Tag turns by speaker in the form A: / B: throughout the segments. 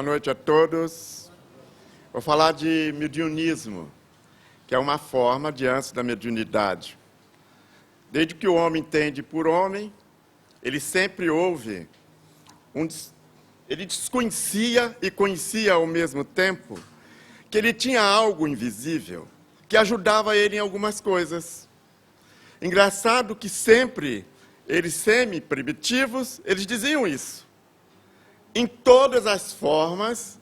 A: Boa noite a todos. Vou falar de mediunismo, que é uma forma adiante da mediunidade. Desde que o homem entende por homem, ele sempre ouve, ele desconhecia e conhecia ao mesmo tempo que ele tinha algo invisível que ajudava ele em algumas coisas. Engraçado que sempre, eles semi-primitivos, eles diziam isso. Em todas as formas,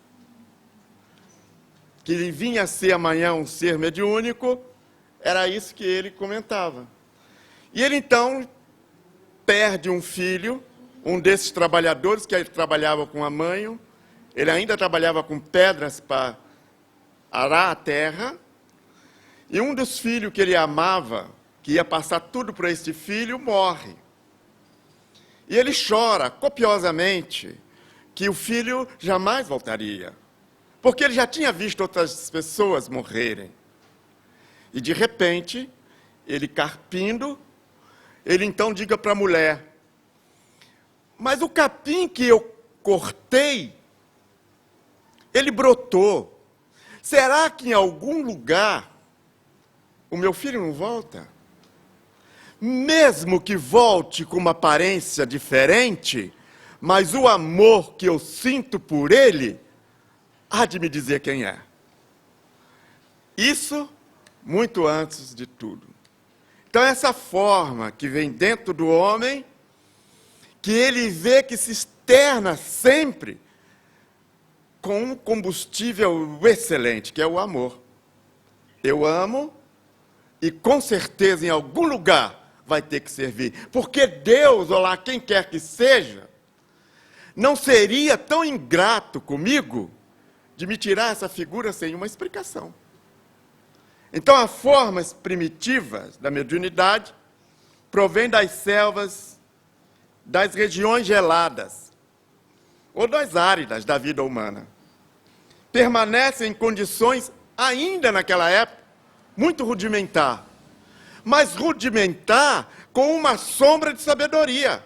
A: que ele vinha a ser amanhã um ser mediúnico, era isso que ele comentava. E ele então perde um filho, um desses trabalhadores que ele trabalhava com a mãe, ele ainda trabalhava com pedras para arar a terra, e um dos filhos que ele amava, que ia passar tudo para este filho, morre. E ele chora copiosamente que o filho jamais voltaria, porque ele já tinha visto outras pessoas morrerem. E, de repente, ele carpindo, ele então diga para a mulher: mas o capim que eu cortei, ele brotou. Será que em algum lugar o meu filho não volta? Mesmo que volte com uma aparência diferente, mas o amor que eu sinto por ele há de me dizer quem é. Isso muito antes de tudo. Então, essa forma que vem dentro do homem, que ele vê que se externa sempre com um combustível excelente, que é o amor. Eu amo e, com certeza, em algum lugar vai ter que servir. Porque Deus, ou lá quem quer que seja, não seria tão ingrato comigo de me tirar essa figura sem uma explicação. Então, as formas primitivas da mediunidade provém das selvas, das regiões geladas, ou das áridas da vida humana. Permanecem em condições, ainda naquela época, muito rudimentar, mas rudimentar com uma sombra de sabedoria.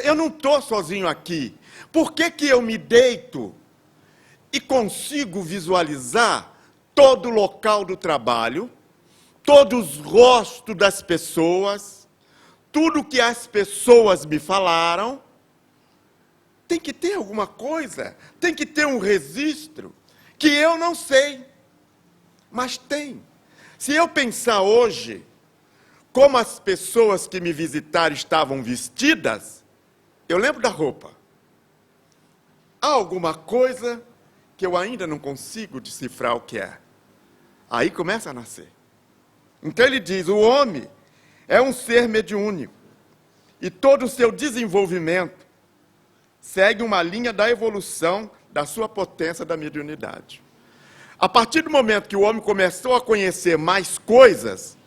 A: Eu não estou sozinho aqui. Por que que eu me deito e consigo visualizar todo o local do trabalho, todos os rostos das pessoas, tudo que as pessoas me falaram? Tem que ter alguma coisa, tem que ter um registro que eu não sei, mas tem. Se eu pensar hoje como as pessoas que me visitaram estavam vestidas, eu lembro da roupa. Há alguma coisa que eu ainda não consigo decifrar o que é. Aí começa a nascer. Então ele diz, o homem é um ser mediúnico. E todo o seu desenvolvimento segue uma linha da evolução da sua potência da mediunidade. A partir do momento que o homem começou a conhecer mais coisas,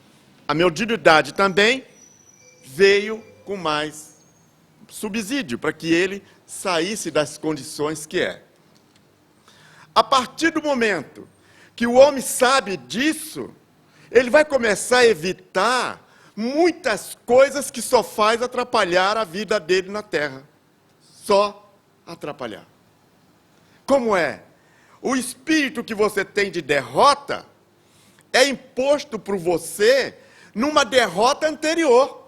A: a mediunidade também veio com mais subsídio para que ele saísse das condições que é. A partir do momento que o homem sabe disso, ele vai começar a evitar muitas coisas que só faz atrapalhar a vida dele na Terra. Só atrapalhar. Como é? O espírito que você tem de derrota é imposto por você numa derrota anterior.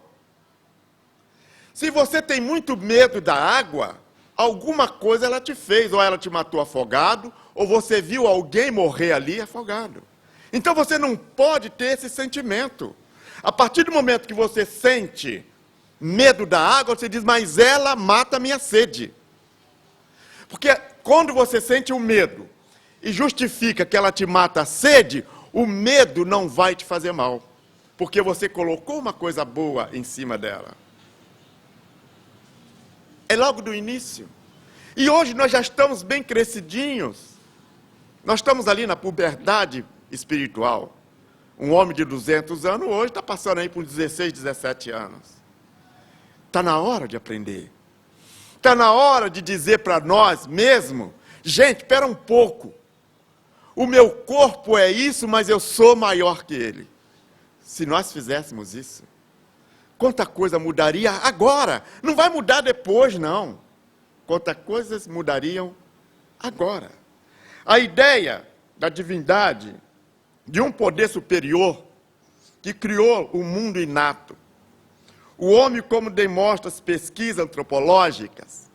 A: Se você tem muito medo da água, alguma coisa ela te fez, ou ela te matou afogado, ou você viu alguém morrer ali afogado. Então você não pode ter esse sentimento. A partir do momento que você sente medo da água, você diz, mas ela mata a minha sede. Porque quando você sente o medo e justifica que ela te mata a sede, o medo não vai te fazer mal. Porque você colocou uma coisa boa em cima dela. É logo do início. E hoje nós já estamos bem crescidinhos. Nós estamos ali na puberdade espiritual. Um homem de 200 anos hoje está passando aí por 16, 17 anos. Está na hora de aprender. Está na hora de dizer para nós mesmo, gente, espera um pouco. O meu corpo é isso, mas eu sou maior que ele. Se nós fizéssemos isso, quanta coisa mudaria agora. Não vai mudar depois, não. quantas coisas mudariam agora. A ideia da divindade, de um poder superior, que criou o mundo inato, o homem, como demonstram as pesquisas antropológicas,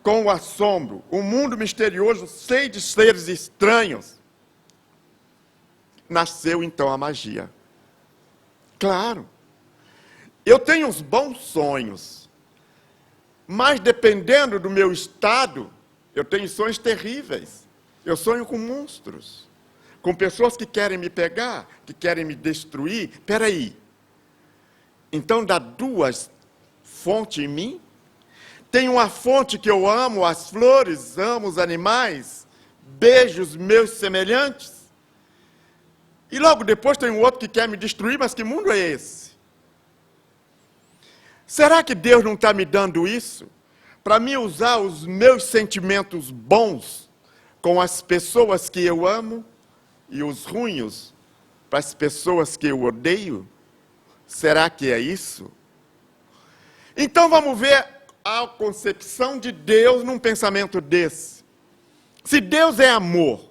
A: com o assombro, um mundo misterioso, cheio de seres estranhos, nasceu então a magia. Claro, eu tenho uns bons sonhos, mas dependendo do meu estado, eu tenho sonhos terríveis. Eu sonho com monstros, com pessoas que querem me pegar, que querem me destruir. Espera aí. Então dá duas fontes em mim? Tem uma fonte que eu amo as flores, amo os animais, beijo os meus semelhantes. E logo depois tem um outro que quer me destruir, mas que mundo é esse? Será que Deus não está me dando isso para mim usar os meus sentimentos bons com as pessoas que eu amo e os ruins para as pessoas que eu odeio? Será que é isso? Então vamos ver a concepção de Deus num pensamento desse. Se Deus é amor,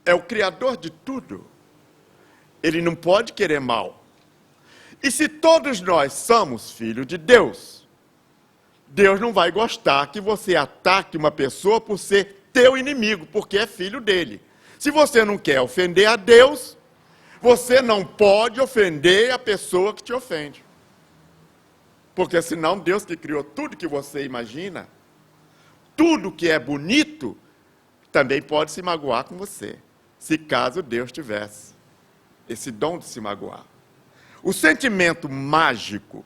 A: é o Criador de tudo, Ele não pode querer mal. E se todos nós somos filhos de Deus, Deus não vai gostar que você ataque uma pessoa por ser teu inimigo, porque é filho dele. Se você não quer ofender a Deus, você não pode ofender a pessoa que te ofende. Porque senão Deus que criou tudo que você imagina, tudo que é bonito, também pode se magoar com você, se caso Deus tivesse esse dom de se magoar. O sentimento mágico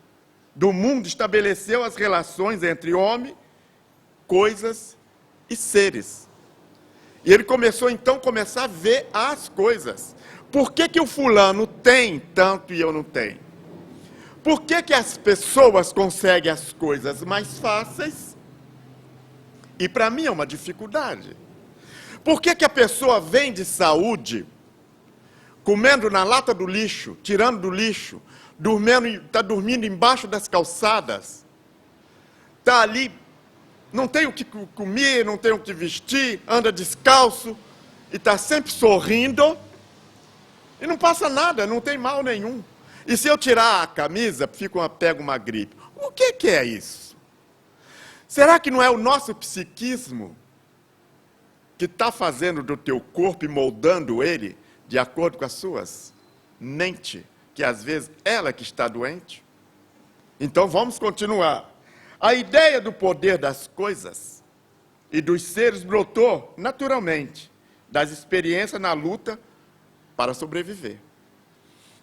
A: do mundo estabeleceu as relações entre homem, coisas e seres. E ele começou então a ver as coisas. Por que o fulano tem tanto e eu não tenho? Por que as pessoas conseguem as coisas mais fáceis? E para mim é uma dificuldade. Por que a pessoa vende saúde, comendo na lata do lixo, tirando do lixo, está dormindo embaixo das calçadas, está ali, não tem o que comer, não tem o que vestir, anda descalço, e está sempre sorrindo, e não passa nada, não tem mal nenhum. E se eu tirar a camisa, pega uma gripe. O que é isso? Será que não é o nosso psiquismo que está fazendo do teu corpo e moldando ele de acordo com as suas mentes, que às vezes ela que está doente? Então vamos continuar. A ideia do poder das coisas e dos seres brotou naturalmente das experiências na luta para sobreviver.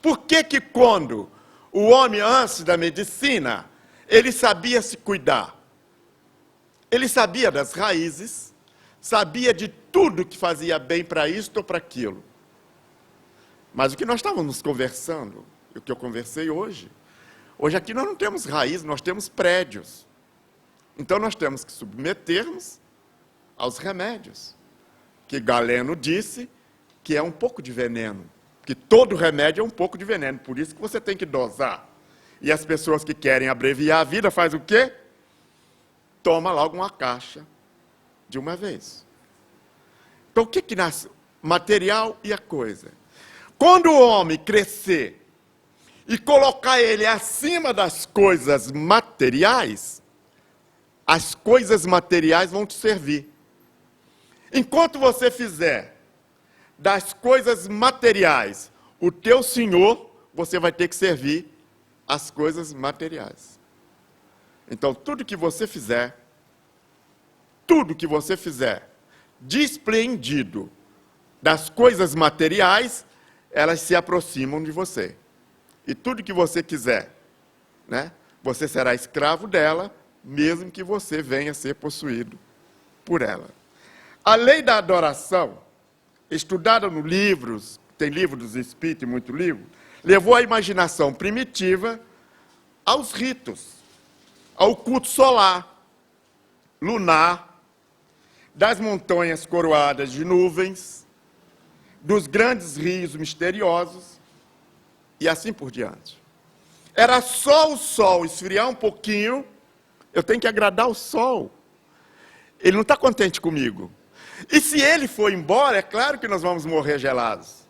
A: Por que quando o homem, antes da medicina, ele sabia se cuidar? Ele sabia das raízes, sabia de tudo que fazia bem para isto ou para aquilo. Mas o que nós estávamos conversando, o que eu conversei hoje aqui nós não temos raiz, nós temos prédios. Então nós temos que submetermos aos remédios, que Galeno disse que é um pouco de veneno, que todo remédio é um pouco de veneno, por isso que você tem que dosar. E as pessoas que querem abreviar a vida faz o quê? Toma logo uma caixa de uma vez. Então o que nasce? Material e a coisa. Quando o homem crescer e colocar ele acima das coisas materiais, as coisas materiais vão te servir. Enquanto você fizer das coisas materiais o teu senhor, você vai ter que servir as coisas materiais. Então, tudo que você fizer despreendido das coisas materiais, elas se aproximam de você. E tudo que você quiser, né, você será escravo dela, mesmo que você venha a ser possuído por ela. A lei da adoração, estudada nos livros, tem livro dos Espíritos e muito livro, levou a imaginação primitiva aos ritos, ao culto solar, lunar, das montanhas coroadas de nuvens, dos grandes rios misteriosos, e assim por diante. Era só o sol esfriar um pouquinho Eu tenho que agradar o sol. Ele não está contente comigo. E se ele for embora, é claro que nós vamos morrer gelados.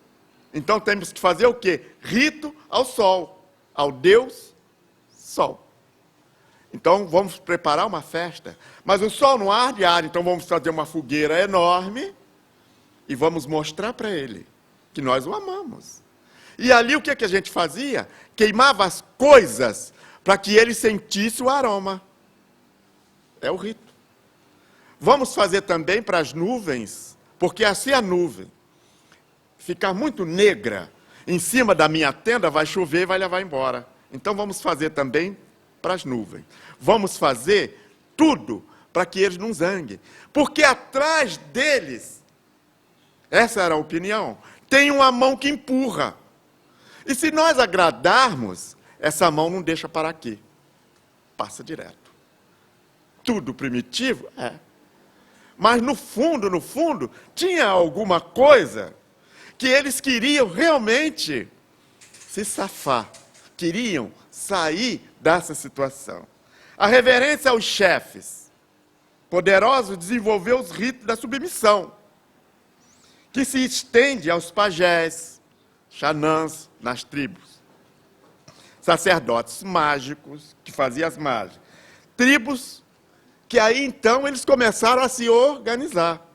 A: Então temos que fazer o quê? Rito ao sol, ao Deus Sol. Então vamos preparar uma festa. Mas o sol não arde, então vamos fazer uma fogueira enorme e vamos mostrar para ele que nós o amamos. E ali o que a gente fazia? Queimava as coisas para que ele sentisse o aroma. É o rito. Vamos fazer também para as nuvens, porque assim a nuvem ficar muito negra em cima da minha tenda, vai chover e vai levar embora. Então vamos fazer também para as nuvens. Vamos fazer tudo para que eles não zanguem. Porque atrás deles, essa era a opinião, tem uma mão que empurra. E se nós agradarmos, essa mão não deixa parar aqui. Passa direto. Tudo primitivo? É. Mas no fundo, tinha alguma coisa que eles queriam realmente se safar. Queriam sair dessa situação. A reverência aos chefes poderosos desenvolveu os ritos da submissão, que se estende aos pajés, xanãs nas tribos, sacerdotes mágicos, que faziam as mágicas, tribos que aí então eles começaram a se organizar.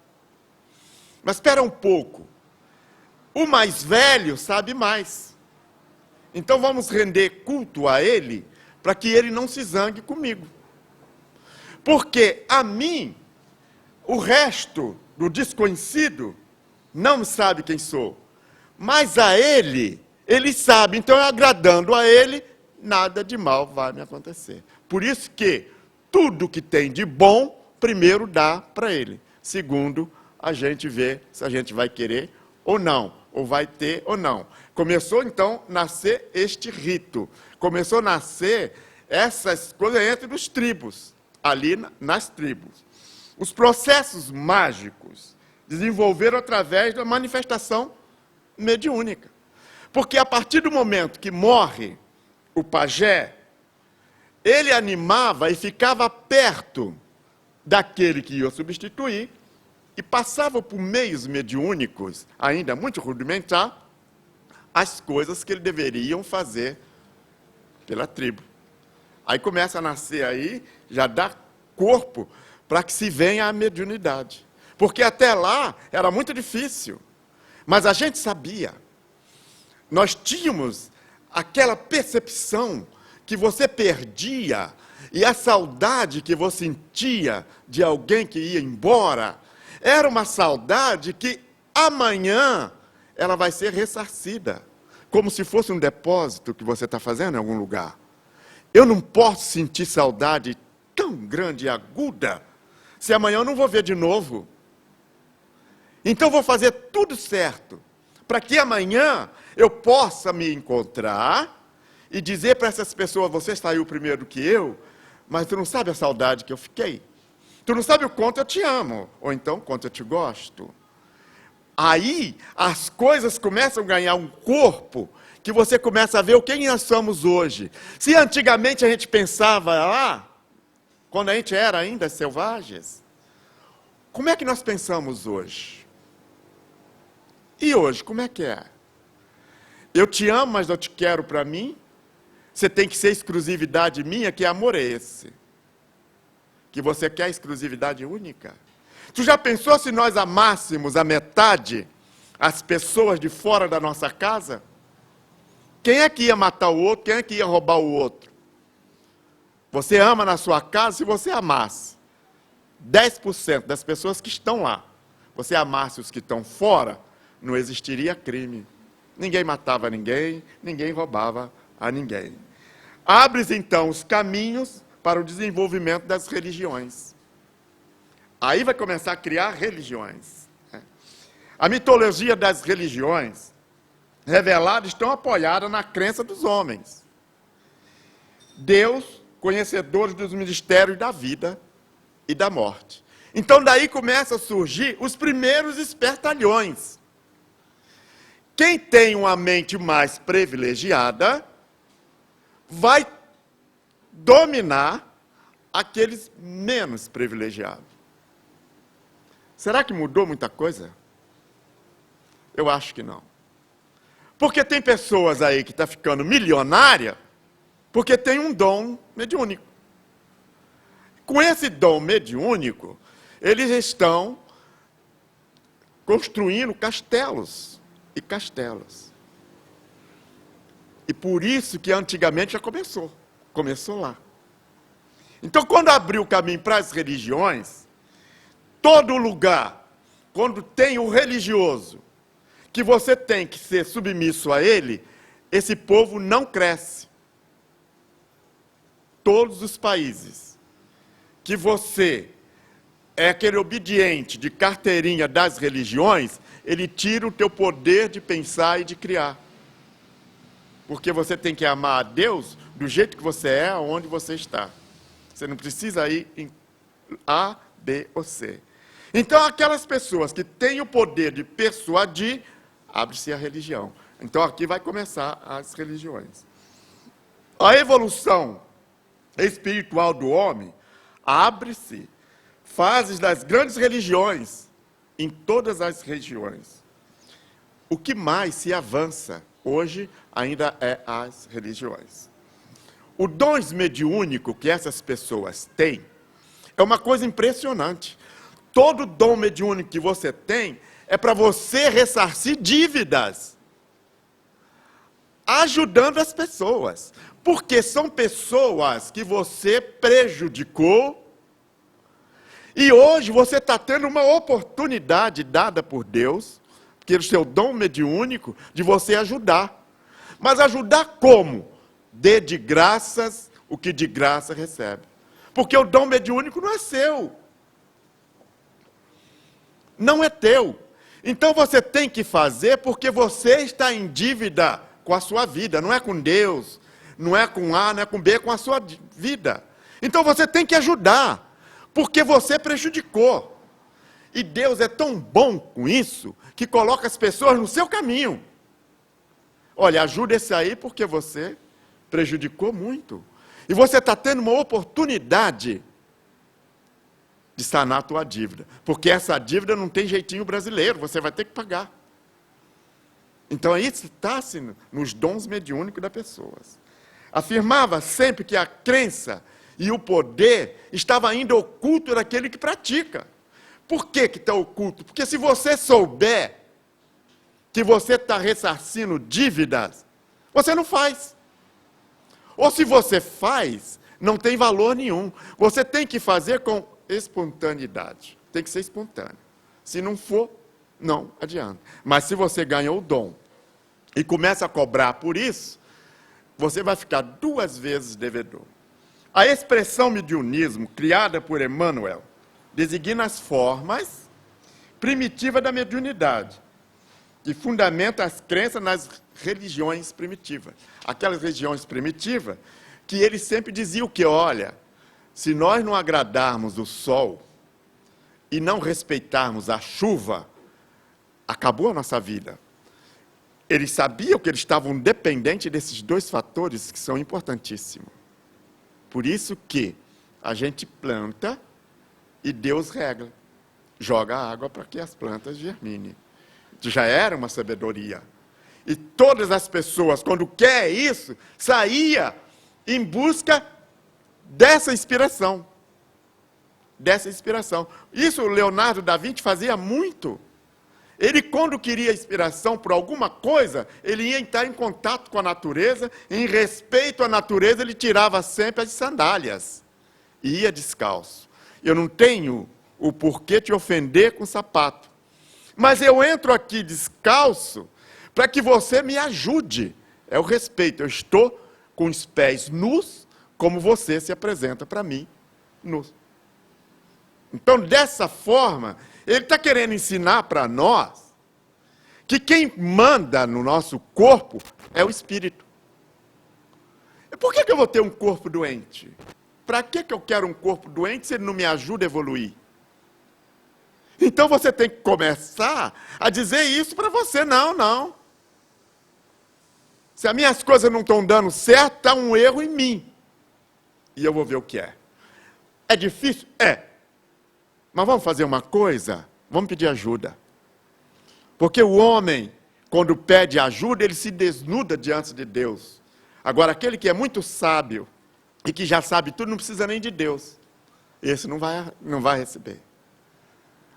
A: Mas espera um pouco, o mais velho sabe mais. Então vamos render culto a ele, para que ele não se zangue comigo. Porque a mim, o resto do desconhecido, não sabe quem sou. Mas a ele sabe. Então, agradando a ele, nada de mal vai me acontecer. Por isso que tudo que tem de bom, primeiro dá para ele. Segundo, a gente vê se a gente vai querer ou não, ou vai ter ou não. Começou, então, a nascer este rito. Começou a nascer essas coisas entre os tribos, ali nas tribos. Os processos mágicos desenvolveram através da manifestação mediúnica. Porque a partir do momento que morre o pajé, ele animava e ficava perto daquele que ia substituir e passava por meios mediúnicos, ainda muito rudimentar, as coisas que ele deveriam fazer pela tribo. Aí começa a nascer aí, já dá corpo para que se venha a mediunidade. Porque até lá era muito difícil. Mas a gente sabia. Nós tínhamos aquela percepção que você perdia e a saudade que você sentia de alguém que ia embora era uma saudade que amanhã ela vai ser ressarcida, como se fosse um depósito que você está fazendo em algum lugar. Eu não posso sentir saudade tão grande e aguda se amanhã eu não vou ver de novo. Então vou fazer tudo certo para que amanhã eu possa me encontrar e dizer para essas pessoas: você saiu primeiro que eu, mas tu não sabe a saudade que eu fiquei. Tu não sabe o quanto eu te amo, ou então o quanto eu te gosto. Aí as coisas começam a ganhar um corpo que você começa a ver quem nós somos hoje. Se antigamente a gente pensava lá, quando a gente era ainda selvagens, como é que nós pensamos hoje? E hoje, como é que é? Eu te amo, mas eu te quero para mim. Você tem que ser exclusividade minha, que amor é esse? Que você quer exclusividade única? Tu já pensou se nós amássemos a metade as pessoas de fora da nossa casa? Quem é que ia matar o outro? Quem é que ia roubar o outro? Você ama na sua casa se você amasse 10% das pessoas que estão lá. Você amasse os que estão fora, não existiria crime. Ninguém matava ninguém, ninguém roubava a ninguém. Abre-se então os caminhos para o desenvolvimento das religiões. Aí vai começar a criar religiões. A mitologia das religiões reveladas estão apoiadas na crença dos homens. Deus, conhecedores dos mistérios da vida e da morte. Então daí começam a surgir os primeiros espertalhões. Quem tem uma mente mais privilegiada vai dominar aqueles menos privilegiados. Será que mudou muita coisa? Eu acho que não. Porque tem pessoas aí que estão ficando milionária porque tem um dom mediúnico. Com esse dom mediúnico, eles estão construindo castelos e castelos. E por isso que antigamente já começou lá. Então, quando abriu o caminho para as religiões, todo lugar, quando tem o religioso, que você tem que ser submisso a ele, esse povo não cresce. Todos os países que você é aquele obediente de carteirinha das religiões, ele tira o teu poder de pensar e de criar. Porque você tem que amar a Deus do jeito que você é, onde você está. Você não precisa ir em A, B ou C. Então, aquelas pessoas que têm o poder de persuadir, abre-se a religião. Então, aqui vai começar as religiões. A evolução espiritual do homem abre-se fases das grandes religiões em todas as regiões. O que mais se avança hoje ainda é as religiões. O dom mediúnico que essas pessoas têm é uma coisa impressionante. Todo dom mediúnico que você tem é para você ressarcir dívidas, ajudando as pessoas. Porque são pessoas que você prejudicou e hoje você está tendo uma oportunidade dada por Deus, porque é o seu dom mediúnico, de você ajudar. Mas ajudar como? Dê de graças o que de graça recebe. Porque o dom mediúnico não é seu. Não é teu. Então você tem que fazer porque você está em dívida com a sua vida, não é com Deus, não é com A, não é com B, é com a sua vida. Então você tem que ajudar, porque você prejudicou. E Deus é tão bom com isso, que coloca as pessoas no seu caminho. Olha, ajuda esse aí porque você prejudicou muito. E você está tendo uma oportunidade de sanar a tua dívida. Porque essa dívida não tem jeitinho brasileiro, você vai ter que pagar. Então, aí está-se nos dons mediúnicos das pessoas. Afirmava sempre que a crença e o poder estava ainda oculto daquele que pratica. Por que está oculto? Porque se você souber que você está ressarcindo dívidas, você não faz. Ou se você faz, não tem valor nenhum. Você tem que fazer com espontaneidade. Tem que ser espontâneo. Se não for, não adianta. Mas se você ganhou o dom e começa a cobrar por isso, você vai ficar 2 vezes devedor. A expressão mediunismo, criada por Emmanuel, designa as formas primitivas da mediunidade, que fundamenta as crenças nas religiões primitivas. Aquelas religiões primitivas que ele sempre dizia o que? Olha, se nós não agradarmos o sol e não respeitarmos a chuva, acabou a nossa vida. Eles sabiam que eles estavam dependentes desses 2 fatores que são importantíssimos. Por isso que a gente planta e Deus rega, joga água para que as plantas germinem. Já era uma sabedoria. E todas as pessoas, quando quer isso, saía em busca dessa inspiração. Dessa inspiração. Isso o Leonardo da Vinci fazia muito. Ele, quando queria inspiração por alguma coisa, ele ia entrar em contato com a natureza, em respeito à natureza, ele tirava sempre as sandálias e ia descalço. Eu não tenho o porquê te ofender com sapato, mas eu entro aqui descalço para que você me ajude. É o respeito, eu estou com os pés nus, como você se apresenta para mim, nus. Então, dessa forma, ele está querendo ensinar para nós que quem manda no nosso corpo é o espírito. E por que eu vou ter um corpo doente? Para que eu quero um corpo doente se ele não me ajuda a evoluir? Então você tem que começar a dizer isso para você. Não. Se as minhas coisas não estão dando certo, está um erro em mim. E eu vou ver o que é. É difícil? É. Mas vamos fazer uma coisa? Vamos pedir ajuda. Porque o homem, quando pede ajuda, ele se desnuda diante de Deus. Agora, aquele que é muito sábio e que já sabe tudo, não precisa nem de Deus. Esse não vai receber.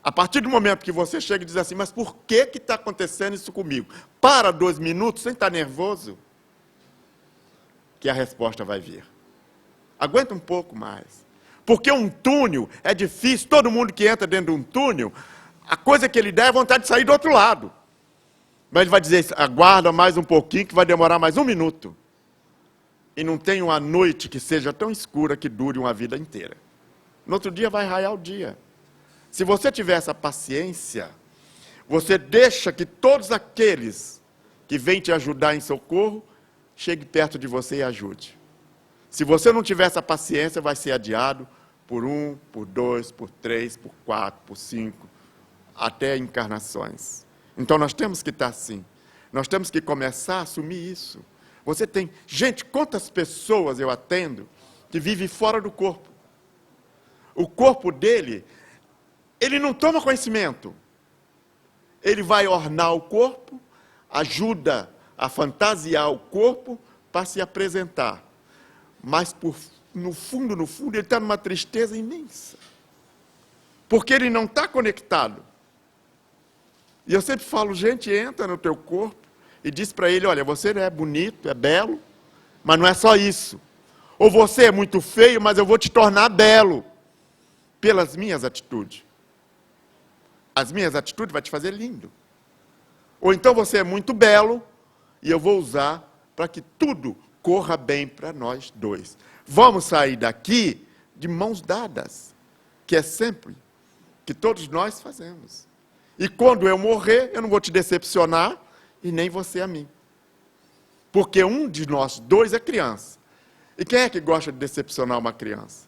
A: A partir do momento que você chega e diz assim, mas por que está acontecendo isso comigo? Para 2 minutos, sem estar nervoso, que a resposta vai vir. Aguenta um pouco mais. Porque um túnel é difícil, todo mundo que entra dentro de um túnel, a coisa que ele dá é vontade de sair do outro lado. Mas ele vai dizer, aguarda mais um pouquinho, que vai demorar mais 1 minuto. E não tem uma noite que seja tão escura que dure uma vida inteira. No outro dia vai raiar o dia. Se você tiver essa paciência, você deixa que todos aqueles que vêm te ajudar em socorro, chegue perto de você e ajude. Se você não tiver essa paciência, vai ser adiado por 1, por 2, por 3, por 4, por 5, até encarnações. Então nós temos que estar assim. Nós temos que começar a assumir isso. Você tem... Gente, quantas pessoas eu atendo que vivem fora do corpo? O corpo dele, ele não toma conhecimento. Ele vai ornar o corpo, ajuda a fantasiar o corpo para se apresentar. Mas, no fundo, ele está numa tristeza imensa. Porque ele não está conectado. E eu sempre falo, gente, entra no teu corpo e diz para ele, olha, você é bonito, é belo, mas não é só isso. Ou você é muito feio, mas eu vou te tornar belo pelas minhas atitudes. As minhas atitudes vão te fazer lindo. Ou então você é muito belo e eu vou usar para que tudo corra bem para nós dois. Vamos sair daqui de mãos dadas, que é sempre que todos nós fazemos. E quando eu morrer, eu não vou te decepcionar e nem você a mim. Porque um de nós dois é criança. E quem é que gosta de decepcionar uma criança?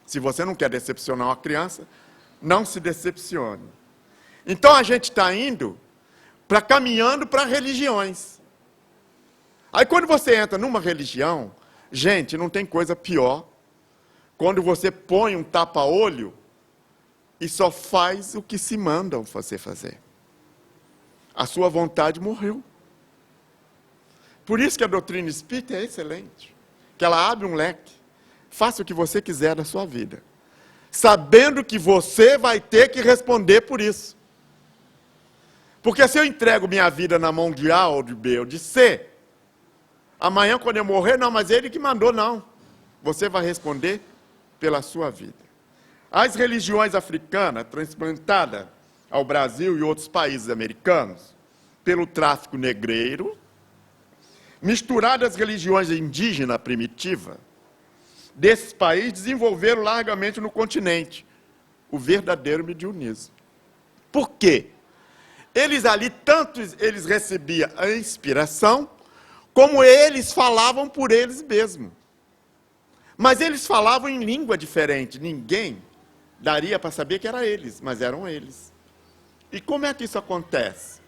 A: Se você não quer decepcionar uma criança, não se decepcione. Então a gente está indo caminhando para religiões. Aí quando você entra numa religião, gente, não tem coisa pior. Quando você põe um tapa-olho e só faz o que se mandam você fazer. A sua vontade morreu. Por isso que a doutrina espírita é excelente. Que ela abre um leque. Faça o que você quiser da sua vida. Sabendo que você vai ter que responder por isso. Porque se eu entrego minha vida na mão de A ou de B ou de C, amanhã quando eu morrer, não, mas ele que mandou, não. Você vai responder pela sua vida. As religiões africanas, transplantadas ao Brasil e outros países americanos, pelo tráfico negreiro, misturadas às religiões indígenas primitivas, desses países desenvolveram largamente no continente o verdadeiro mediunismo. Por quê? Eles ali, tanto eles recebiam a inspiração, como eles falavam por eles mesmos. Mas eles falavam em língua diferente. Ninguém daria para saber que era eles, mas eram eles. E como é que isso acontece?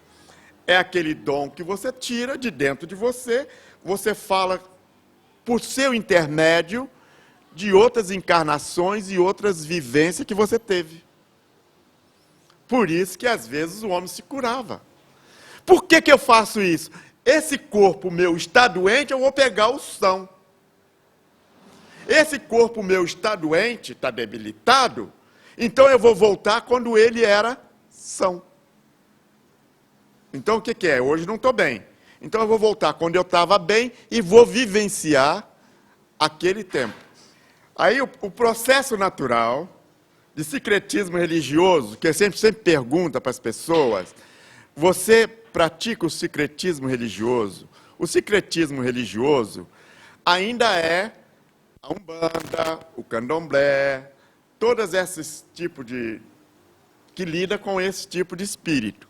A: É aquele dom que você tira de dentro de você, você fala por seu intermédio de outras encarnações e outras vivências que você teve. Por isso que às vezes o homem se curava. Por que eu faço isso? Esse corpo meu está doente, eu vou pegar o são. Esse corpo meu está doente, está debilitado, então eu vou voltar quando ele era são. Então o que é? Hoje não estou bem. Então eu vou voltar quando eu estava bem e vou vivenciar aquele tempo. Aí o processo natural de secretismo religioso, que eu sempre pergunta para as pessoas, você pratica o secretismo religioso? O secretismo religioso ainda é a Umbanda, o Candomblé, todos esses tipos que lida com esse tipo de espírito.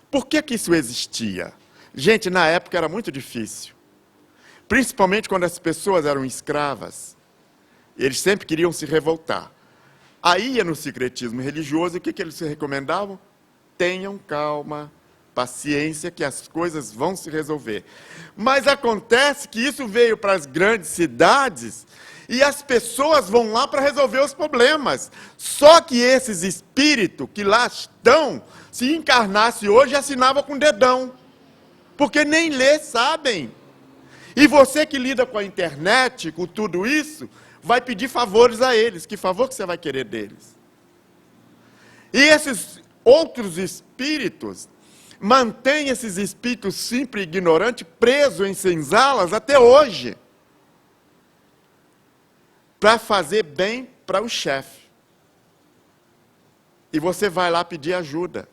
A: Por que isso existia? Gente, na época era muito difícil. Principalmente quando as pessoas eram escravas. Eles sempre queriam se revoltar. Aí ia no secretismo religioso, e o que eles se recomendavam? Tenham calma, paciência, que as coisas vão se resolver. Mas acontece que isso veio para as grandes cidades, E as pessoas vão lá para resolver os problemas. Só que esses espíritos que lá estão, se encarnasse hoje, assinava com o dedão. Porque nem ler sabem. E você que lida com a internet, com tudo isso, vai pedir favores a eles. Que favor que você vai querer deles? E esses outros espíritos mantêm esses espíritos simples e ignorantes presos em senzalas até hoje. Para fazer bem para o chefe. E você vai lá pedir ajuda.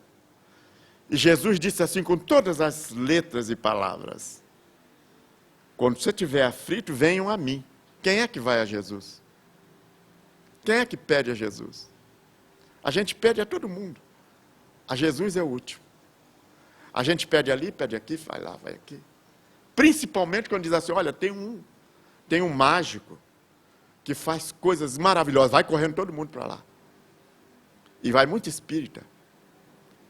A: E Jesus disse assim com todas as letras e palavras: quando você estiver aflito, venham a mim. Quem é que vai a Jesus? Quem é que pede a Jesus? A gente pede a todo mundo. A Jesus é o último. A gente pede ali, pede aqui, vai lá, vai aqui. Principalmente quando diz assim, olha, tem um mágico que faz coisas maravilhosas. Vai correndo todo mundo para lá. E vai muito espírita.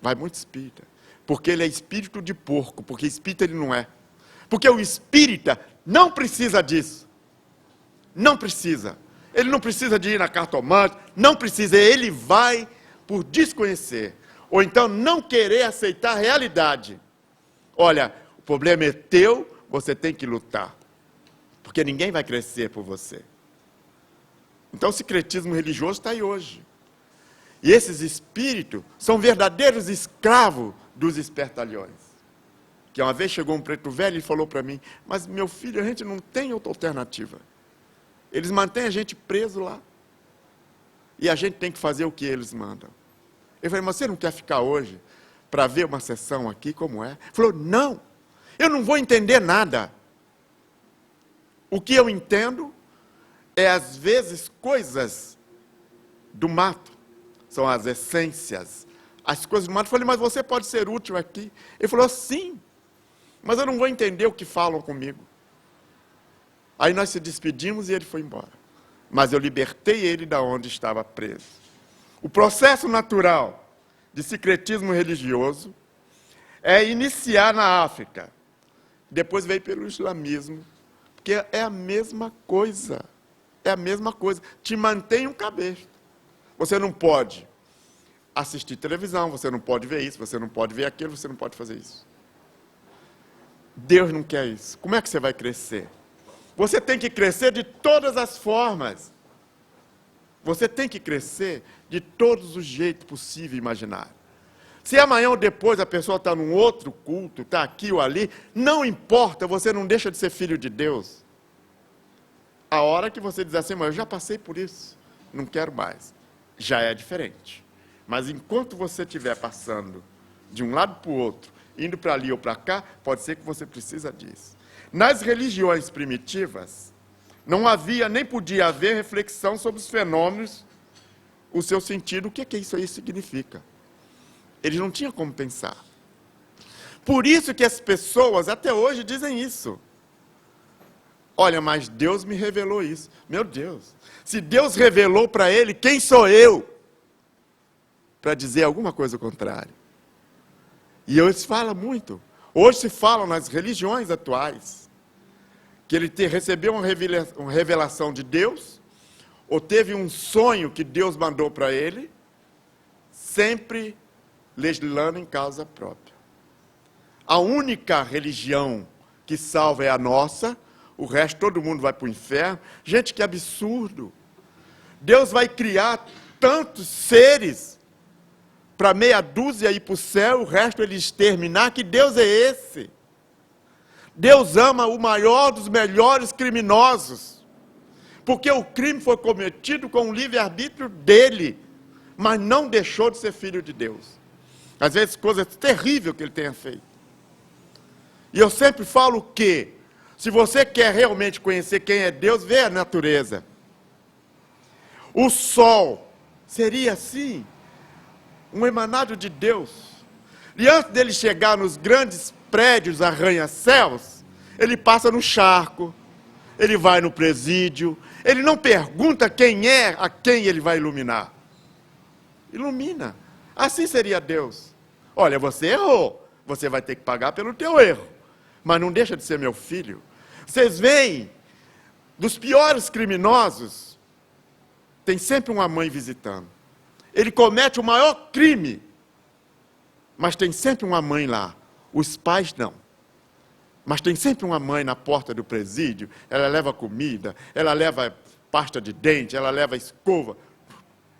A: Vai muito espírita. Porque ele é espírito de porco, porque espírita ele não é. Porque o espírita não precisa disso. Não precisa. Ele não precisa de ir na cartomante, não precisa. Ele vai por desconhecer. Ou então não querer aceitar a realidade. Olha, o problema é teu, você tem que lutar. Porque ninguém vai crescer por você. Então o secretismo religioso está aí hoje. E esses espíritos são verdadeiros escravos dos espertalhões. Que uma vez chegou um preto velho e falou para mim, mas meu filho, a gente não tem outra alternativa. Eles mantêm a gente preso lá. E a gente tem que fazer o que eles mandam. Eu falei, mas você não quer ficar hoje para ver uma sessão aqui como é? Ele falou, não, eu não vou entender nada. O que eu entendo é, às vezes, coisas do mato. São as essências, as coisas do mato. Eu falei, mas você pode ser útil aqui. Ele falou, sim, mas eu não vou entender o que falam comigo. Aí nós se despedimos e ele foi embora. Mas eu libertei ele da onde estava preso. O processo natural de secretismo religioso é iniciar na África. Depois veio pelo islamismo. Porque é a mesma coisa. É a mesma coisa. Te mantém um cabresto. Você não pode assistir televisão, você não pode ver isso, você não pode ver aquilo, você não pode fazer isso. Deus não quer isso. Como é que você vai crescer? Você tem que crescer de todas as formas. Você tem que crescer de todos os jeitos possíveis e imaginários. Se amanhã ou depois a pessoa está num outro culto, está aqui ou ali, não importa, você não deixa de ser filho de Deus. A hora que você diz assim, mas eu já passei por isso, não quero mais. Já é diferente. Mas enquanto você estiver passando de um lado para o outro, indo para ali ou para cá, pode ser que você precisa disso. Nas religiões primitivas, não havia nem podia haver reflexão sobre os fenômenos, o seu sentido, o que é que isso aí significa. Eles não tinham como pensar. Por isso que as pessoas até hoje dizem isso. Olha, mas Deus me revelou isso. Meu Deus, se Deus revelou para ele, quem sou eu para dizer alguma coisa contrária? E hoje se fala muito. Hoje se fala nas religiões atuais que ele recebeu uma revelação de Deus, ou teve um sonho que Deus mandou para ele, sempre legislando em causa própria. A única religião que salva é a nossa, o resto todo mundo vai para o inferno. Gente, que absurdo! Deus vai criar tantos seres para meia dúzia ir para o céu, o resto ele exterminar. Que Deus é esse? Deus ama o maior dos melhores criminosos, porque o crime foi cometido com o livre-arbítrio dele, mas não deixou de ser filho de Deus. Às vezes, coisa terrível que ele tenha feito. E eu sempre falo que, se você quer realmente conhecer quem é Deus, vê a natureza. O sol seria, assim, um emanado de Deus. E antes dele chegar nos grandes prédios, arranha-céus, ele passa no charco, ele vai no presídio, ele não pergunta quem é, a quem ele vai iluminar. Ilumina. Assim seria Deus. Olha, você errou, você vai ter que pagar pelo teu erro, mas não deixa de ser meu filho. Vocês veem dos piores criminosos, tem sempre uma mãe visitando. Ele comete o maior crime, mas tem sempre uma mãe lá. Os pais não. Mas tem sempre uma mãe na porta do presídio, ela leva comida, ela leva pasta de dente, ela leva escova,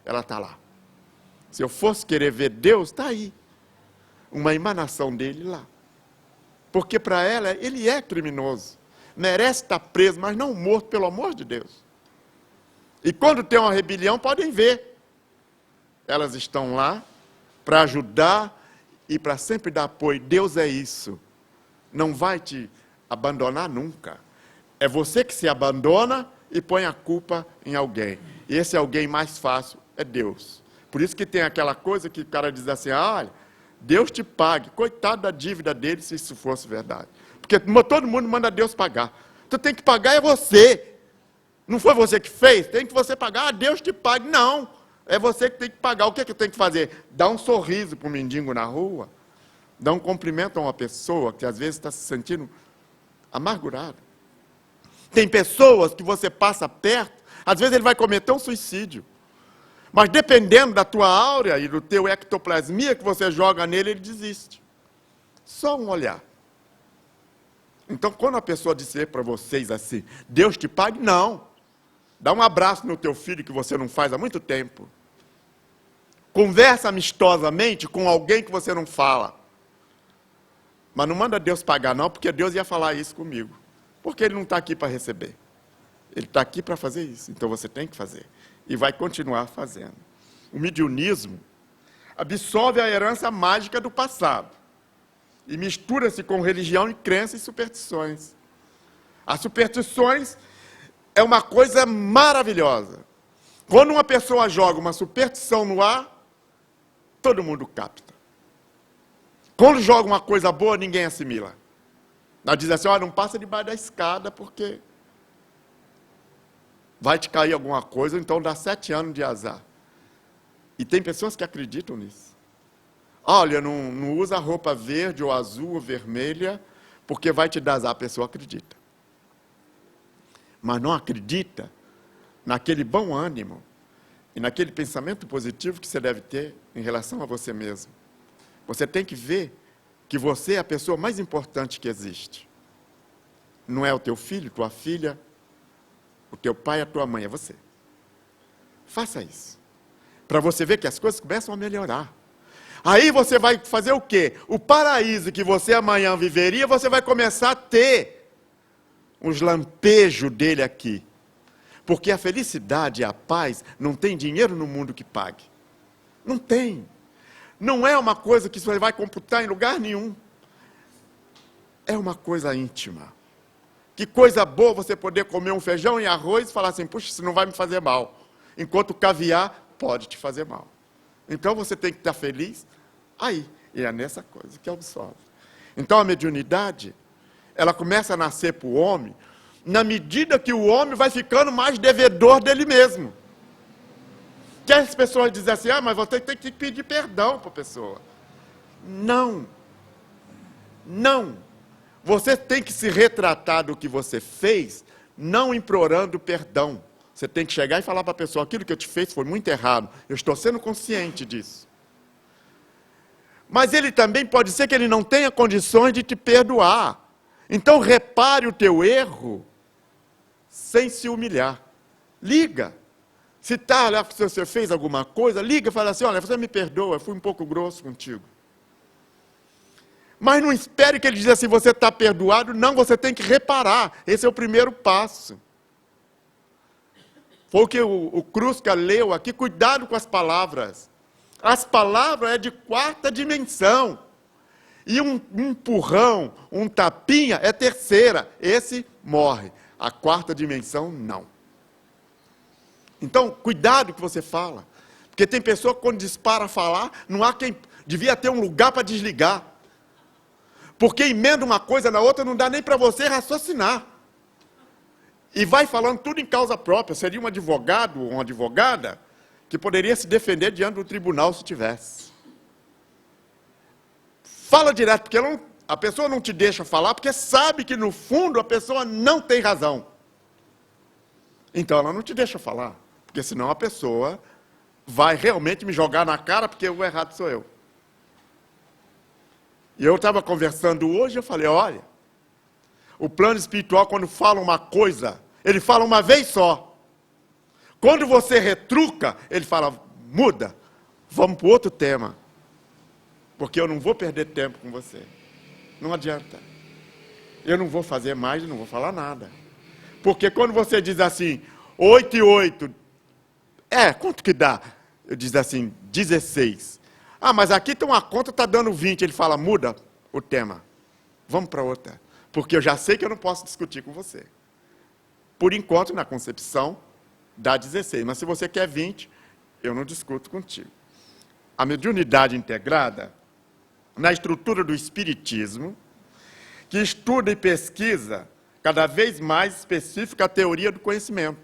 A: ela está lá. Se eu fosse querer ver Deus, está aí. Uma emanação dele lá. Porque para ela, ele é criminoso. Merece estar preso, mas não morto, pelo amor de Deus. E quando tem uma rebelião, podem ver. Elas estão lá para ajudar e para sempre dar apoio. Deus é isso. Não vai te abandonar nunca. É você que se abandona e põe a culpa em alguém. E esse alguém mais fácil é Deus. Por isso que tem aquela coisa que o cara diz assim, olha, Deus te pague. Coitado da dívida dele, se isso fosse verdade. Porque todo mundo manda Deus pagar. Tu tem que pagar é você. Não foi você que fez? Tem que você pagar, Deus te pague. Não, é você que tem que pagar. O que é que eu tenho que fazer? Dar um sorriso para o mendigo na rua. Dar um cumprimento a uma pessoa que às vezes está se sentindo amargurada. Tem pessoas que você passa perto, às vezes ele vai cometer um suicídio. Mas dependendo da tua áurea e do teu ectoplasmia que você joga nele, ele desiste. Só um olhar. Então, quando a pessoa disser para vocês assim, Deus te pague, não. Dá um abraço no teu filho que você não faz há muito tempo. Conversa amistosamente com alguém que você não fala. Mas não manda Deus pagar, não, porque Deus ia falar isso comigo. Porque Ele não está aqui para receber. Ele está aqui para fazer isso. Então você tem que fazer. E vai continuar fazendo. O mediunismo absorve a herança mágica do passado. E mistura-se com religião e crença e superstições. As superstições é uma coisa maravilhosa. Quando uma pessoa joga uma superstição no ar, todo mundo capta. Quando joga uma coisa boa, ninguém assimila. Ela diz assim, não passa debaixo da escada, porque vai te cair alguma coisa, então dá 7 anos de azar. E tem pessoas que acreditam nisso. Olha, não usa roupa verde, ou azul, ou vermelha, porque vai te dar azar. A pessoa acredita. Mas não acredita naquele bom ânimo e naquele pensamento positivo que você deve ter em relação a você mesmo. Você tem que ver que você é a pessoa mais importante que existe. Não é o teu filho, tua filha, o teu pai, a tua mãe, é você. Faça isso. Para você ver que as coisas começam a melhorar. Aí você vai fazer o quê? O paraíso que você amanhã viveria, você vai começar a ter uns lampejos dele aqui. Porque a felicidade e a paz não tem dinheiro no mundo que pague. Não tem. Não é uma coisa que você vai computar em lugar nenhum. É uma coisa íntima. Que coisa boa você poder comer um feijão e arroz e falar assim, puxa, isso não vai me fazer mal. Enquanto o caviar pode te fazer mal. Então você tem que estar feliz aí. E é nessa coisa que absorve. Então a mediunidade, ela começa a nascer para o homem, na medida que o homem vai ficando mais devedor dele mesmo. Que as pessoas dizem assim, mas você tem que pedir perdão para a pessoa. Não. Não. Você tem que se retratar do que você fez, não implorando perdão. Você tem que chegar e falar para a pessoa, aquilo que eu te fiz foi muito errado. Eu estou sendo consciente disso. Mas ele também pode ser que ele não tenha condições de te perdoar. Então repare o teu erro sem se humilhar. Liga. Se você fez alguma coisa, liga e fala assim, olha, você me perdoa, eu fui um pouco grosso contigo. Mas não espere que ele diga assim, você está perdoado. Não, você tem que reparar. Esse é o primeiro passo. Foi o que o Krusca leu aqui, cuidado com as palavras. As palavras é de 4ª dimensão. E um empurrão, um tapinha é 3ª. Esse morre. A 4ª dimensão, não. Então, cuidado que você fala. Porque tem pessoa que quando dispara a falar, não há quem... Devia ter um lugar para desligar. Porque emenda uma coisa na outra, não dá nem para você raciocinar. E vai falando tudo em causa própria. Seria um advogado ou uma advogada que poderia se defender diante do tribunal se tivesse. Fala direto, porque a pessoa não te deixa falar, porque sabe que no fundo a pessoa não tem razão. Então ela não te deixa falar, porque senão a pessoa vai realmente me jogar na cara, porque o errado sou eu. E eu estava conversando hoje, eu falei, olha, o plano espiritual, quando fala uma coisa, ele fala uma vez só. Quando você retruca, ele fala, muda, vamos para outro tema. Porque eu não vou perder tempo com você. Não adianta. Eu não vou fazer mais e não vou falar nada. Porque quando você diz assim, 8 e 8, quanto que dá? Eu diz assim, 16. Ah, mas aqui tem uma conta, está dando 20. Ele fala, muda o tema. Vamos para outra. Porque eu já sei que eu não posso discutir com você. Por enquanto, na concepção, dá 16. Mas se você quer 20, eu não discuto contigo. A mediunidade integrada, na estrutura do espiritismo, que estuda e pesquisa cada vez mais específica a teoria do conhecimento.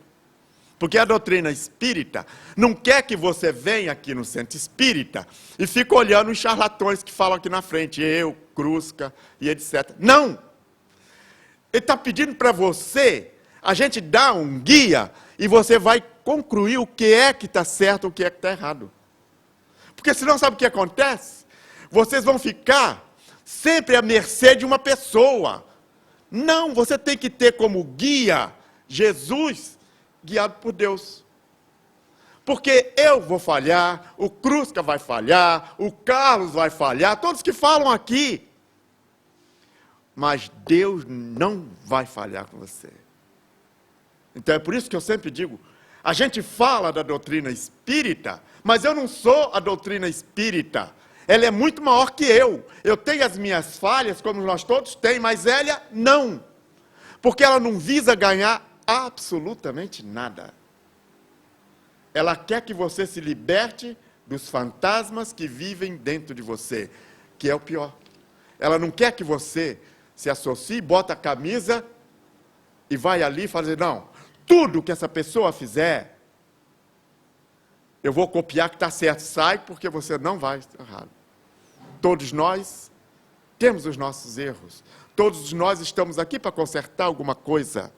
A: Porque a doutrina espírita não quer que você venha aqui no centro espírita e fique olhando os charlatões que falam aqui na frente, eu, Crusca e etc. Não! Ele está pedindo para você, a gente dá um guia e você vai concluir o que é que está certo e o que é que está errado. Porque senão sabe o que acontece? Vocês vão ficar sempre à mercê de uma pessoa. Não, você tem que ter como guia Jesus, guiado por Deus. Porque eu vou falhar, o Crusca vai falhar, o Carlos vai falhar, todos que falam aqui. Mas Deus não vai falhar com você. Então é por isso que eu sempre digo, a gente fala da doutrina espírita, mas eu não sou a doutrina espírita. Ela é muito maior que eu. Eu tenho as minhas falhas, como nós todos temos, mas ela não. Porque ela não visa ganhar absolutamente nada. Ela quer que você se liberte dos fantasmas que vivem dentro de você, que é o pior. Ela não quer que você se associe, bota a camisa e vai ali fazer, não, tudo que essa pessoa fizer, eu vou copiar que está certo. Sai, porque você não vai estar errado. Todos nós temos os nossos erros. Todos nós estamos aqui para consertar alguma coisa.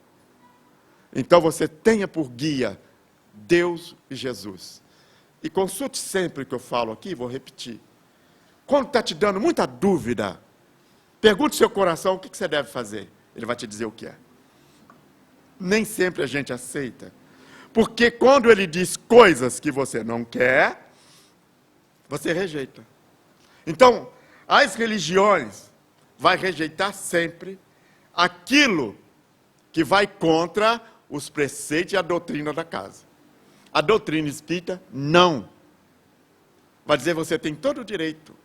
A: Então você tenha por guia Deus e Jesus. E consulte sempre o que eu falo aqui, vou repetir. Quando está te dando muita dúvida, pergunte ao seu coração o que você deve fazer. Ele vai te dizer o que é. Nem sempre a gente aceita. Porque quando ele diz coisas que você não quer, você rejeita. Então, as religiões vai rejeitar sempre aquilo que vai contra os preceitos e a doutrina da casa. A doutrina espírita, não. Vai dizer, você tem todo o direito.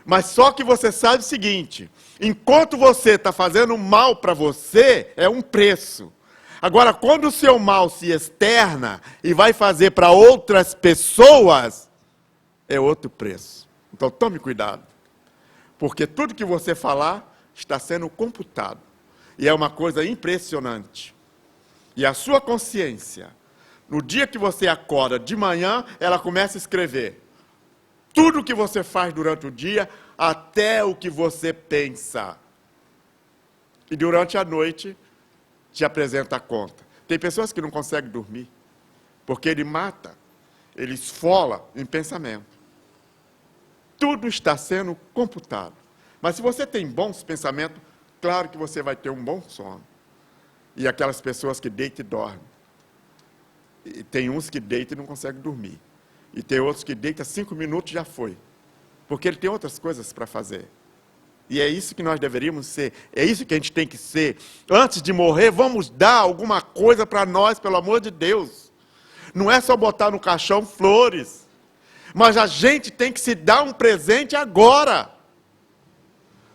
A: Mas só que você sabe o seguinte, enquanto você está fazendo mal para você, é um preço. Agora, quando o seu mal se externa e vai fazer para outras pessoas, é outro preço. Então, tome cuidado. Porque tudo que você falar está sendo computado. E é uma coisa impressionante. E a sua consciência, no dia que você acorda de manhã, ela começa a escrever. Tudo que você faz durante o dia, até o que você pensa. E durante a noite, te apresenta a conta. Tem pessoas que não conseguem dormir, porque ele mata, ele esfola em pensamento. Tudo está sendo computado. Mas se você tem bons pensamentos, claro que você vai ter um bom sono. E aquelas pessoas que deitam e dormem. E tem uns que deitam e não conseguem dormir. E tem outros que deitam 5 minutos e já foi. Porque ele tem outras coisas para fazer. E é isso que nós deveríamos ser. É isso que a gente tem que ser. Antes de morrer, vamos dar alguma coisa para nós, pelo amor de Deus. Não é só botar no caixão flores. Mas a gente tem que se dar um presente agora.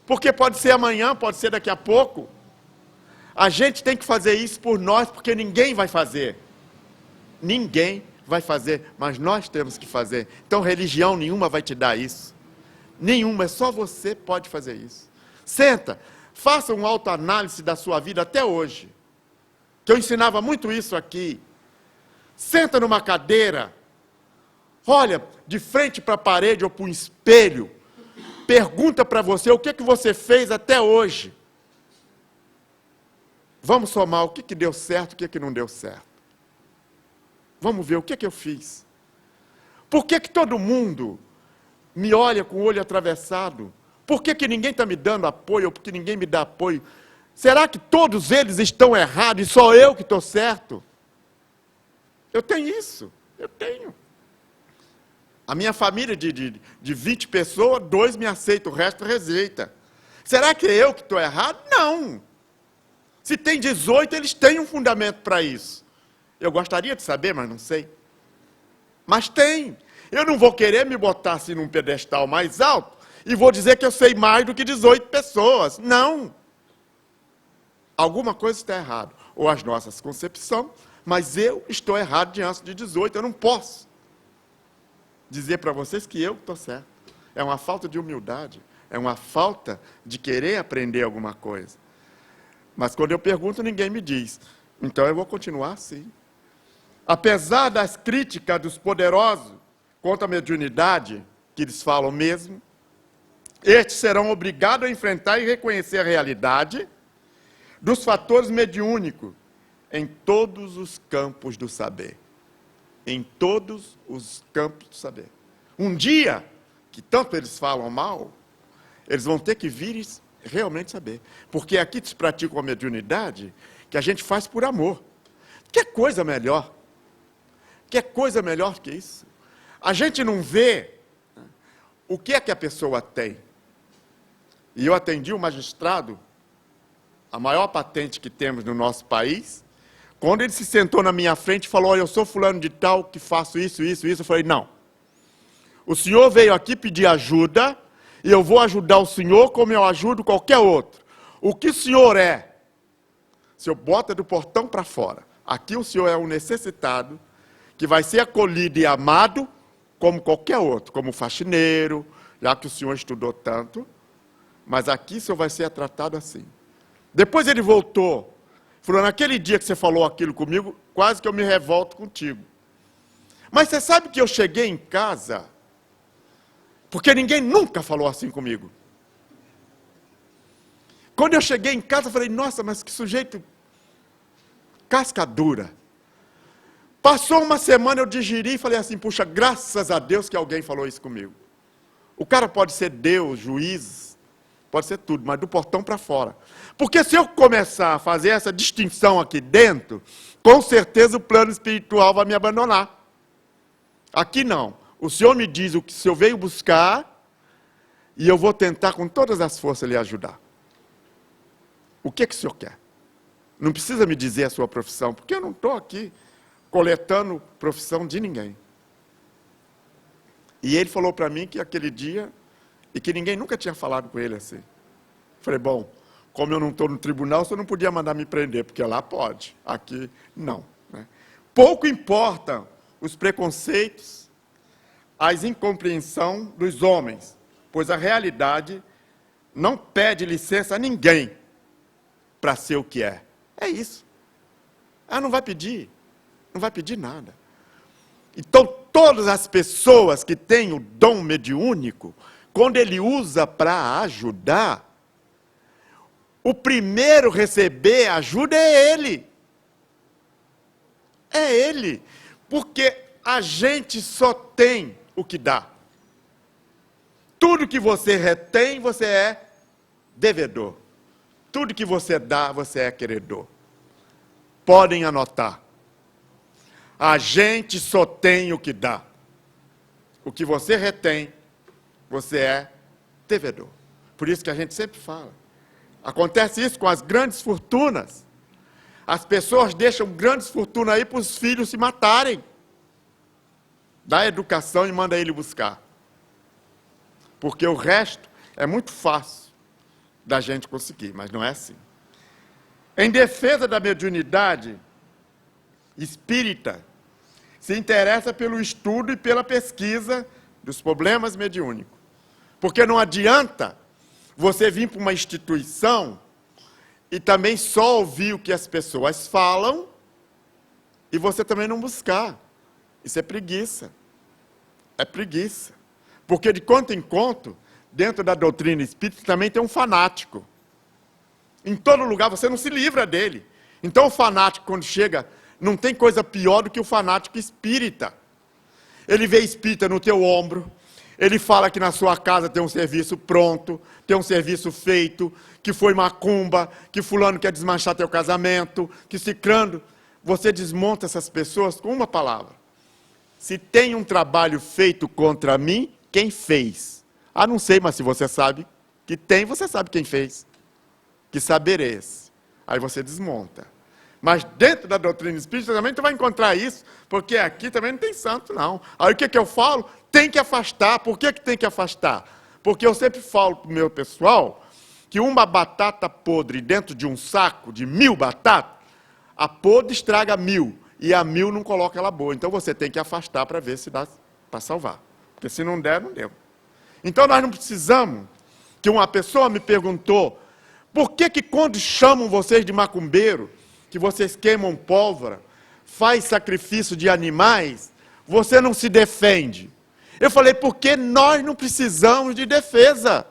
A: Porque pode ser amanhã, pode ser daqui a pouco. A gente tem que fazer isso por nós, porque ninguém vai fazer. Ninguém vai fazer, mas nós temos que fazer. Então religião nenhuma vai te dar isso. Nenhuma, só você pode fazer isso. Senta, faça uma autoanálise da sua vida até hoje. Que eu ensinava muito isso aqui. Senta numa cadeira, olha de frente para a parede ou para um espelho, pergunta para você o que você fez até hoje. Vamos somar o que deu certo, o que não deu certo. Vamos ver o que eu fiz. Por que todo mundo me olha com o olho atravessado? Por que ninguém está me dando apoio, ou porque ninguém me dá apoio? Será que todos eles estão errados e só eu que estou certo? Eu tenho isso, eu tenho. A minha família de 20 pessoas, 2 me aceitam, o resto rejeita. Será que é eu que estou errado? Não. Se tem 18, eles têm um fundamento para isso. Eu gostaria de saber, mas não sei. Mas tem. Eu não vou querer me botar assim num pedestal mais alto e vou dizer que eu sei mais do que 18 pessoas. Não. Alguma coisa está errada. Ou as nossas concepções, mas eu estou errado diante de 18. Eu não posso dizer para vocês que eu estou certo. É uma falta de humildade. É uma falta de querer aprender alguma coisa. Mas quando eu pergunto, ninguém me diz. Então eu vou continuar assim. Apesar das críticas dos poderosos contra a mediunidade, que eles falam mesmo, estes serão obrigados a enfrentar e reconhecer a realidade dos fatores mediúnicos em todos os campos do saber. Em todos os campos do saber. Um dia, que tanto eles falam mal, eles vão ter que vir e realmente saber. Porque aqui se pratica uma mediunidade que a gente faz por amor. Que coisa melhor? Que coisa melhor que isso? A gente não vê o que é que a pessoa tem. E eu atendi um magistrado, a maior patente que temos no nosso país. Quando ele se sentou na minha frente e falou, olha, eu sou fulano de tal, que faço isso, isso, isso, eu falei, não. O senhor veio aqui pedir ajuda, e eu vou ajudar o senhor como eu ajudo qualquer outro. O que o senhor é? O senhor bota do portão para fora. Aqui o senhor é um necessitado, que vai ser acolhido e amado como qualquer outro, como faxineiro, já que o senhor estudou tanto, mas aqui o senhor vai ser tratado assim. Depois ele voltou. Falou, naquele dia que você falou aquilo comigo, quase que eu me revolto contigo. Mas você sabe que eu cheguei em casa, porque ninguém nunca falou assim comigo. Quando eu cheguei em casa, eu falei, nossa, mas que sujeito casca dura. Passou uma semana, eu digeri e falei assim, puxa, graças a Deus que alguém falou isso comigo. O cara pode ser Deus, juiz, pode ser tudo, mas do portão para fora. Porque se eu começar a fazer essa distinção aqui dentro, com certeza o plano espiritual vai me abandonar. Aqui não. O Senhor me diz o que o Senhor veio buscar e eu vou tentar com todas as forças lhe ajudar. O que o Senhor quer? Não precisa me dizer a sua profissão, porque eu não estou aqui coletando profissão de ninguém. E ele falou para mim que aquele dia, e que ninguém nunca tinha falado com ele assim. Falei, bom, como eu não estou no tribunal, você não podia mandar me prender, porque lá pode, aqui não. Né? Pouco importam os preconceitos, as incompreensão dos homens, pois a realidade não pede licença a ninguém para ser o que é. É isso. Ela não vai pedir nada. Então, todas as pessoas que têm o dom mediúnico, quando ele usa para ajudar, o primeiro a receber ajuda é ele. É ele. Porque a gente só tem o que dá. Tudo que você retém, você é devedor. Tudo que você dá, você é queredor. Podem anotar. A gente só tem o que dá. O que você retém, você é devedor. Por isso que a gente sempre fala. Acontece isso com as grandes fortunas. As pessoas deixam grandes fortunas aí para os filhos se matarem. Dá educação e manda ele buscar. Porque o resto é muito fácil da gente conseguir, mas não é assim. Em defesa da mediunidade espírita, se interessa pelo estudo e pela pesquisa dos problemas mediúnicos. Porque não adianta você vir para uma instituição e também só ouvir o que as pessoas falam e você também não buscar. Isso é preguiça. É preguiça. Porque de conta em conta, dentro da doutrina espírita também tem um fanático. Em todo lugar você não se livra dele. Então o fanático, quando chega, não tem coisa pior do que o fanático espírita. Ele vê espírita no teu ombro, ele fala que na sua casa tem um serviço pronto, tem um serviço feito, que foi macumba, que fulano quer desmanchar teu casamento, que cicrando. Você desmonta essas pessoas com uma palavra. Se tem um trabalho feito contra mim, quem fez? Ah, não sei, mas se você sabe que tem, você sabe quem fez. Que saber é esse? Aí você desmonta. Mas dentro da doutrina espírita também tu vai encontrar isso, porque aqui também não tem santo, não. Aí o que eu falo? Tem que afastar. Por que tem que afastar? Porque eu sempre falo para o meu pessoal que uma batata podre dentro de um saco de 1000 batatas, a podre estraga 1000, e a 1000 não coloca ela boa. Então você tem que afastar para ver se dá para salvar. Porque se não der, não deu. Então nós não precisamos que uma pessoa me perguntou, por que quando chamam vocês de macumbeiro, que vocês queimam pólvora, faz sacrifício de animais, você não se defende? Eu falei, porque nós não precisamos de defesa.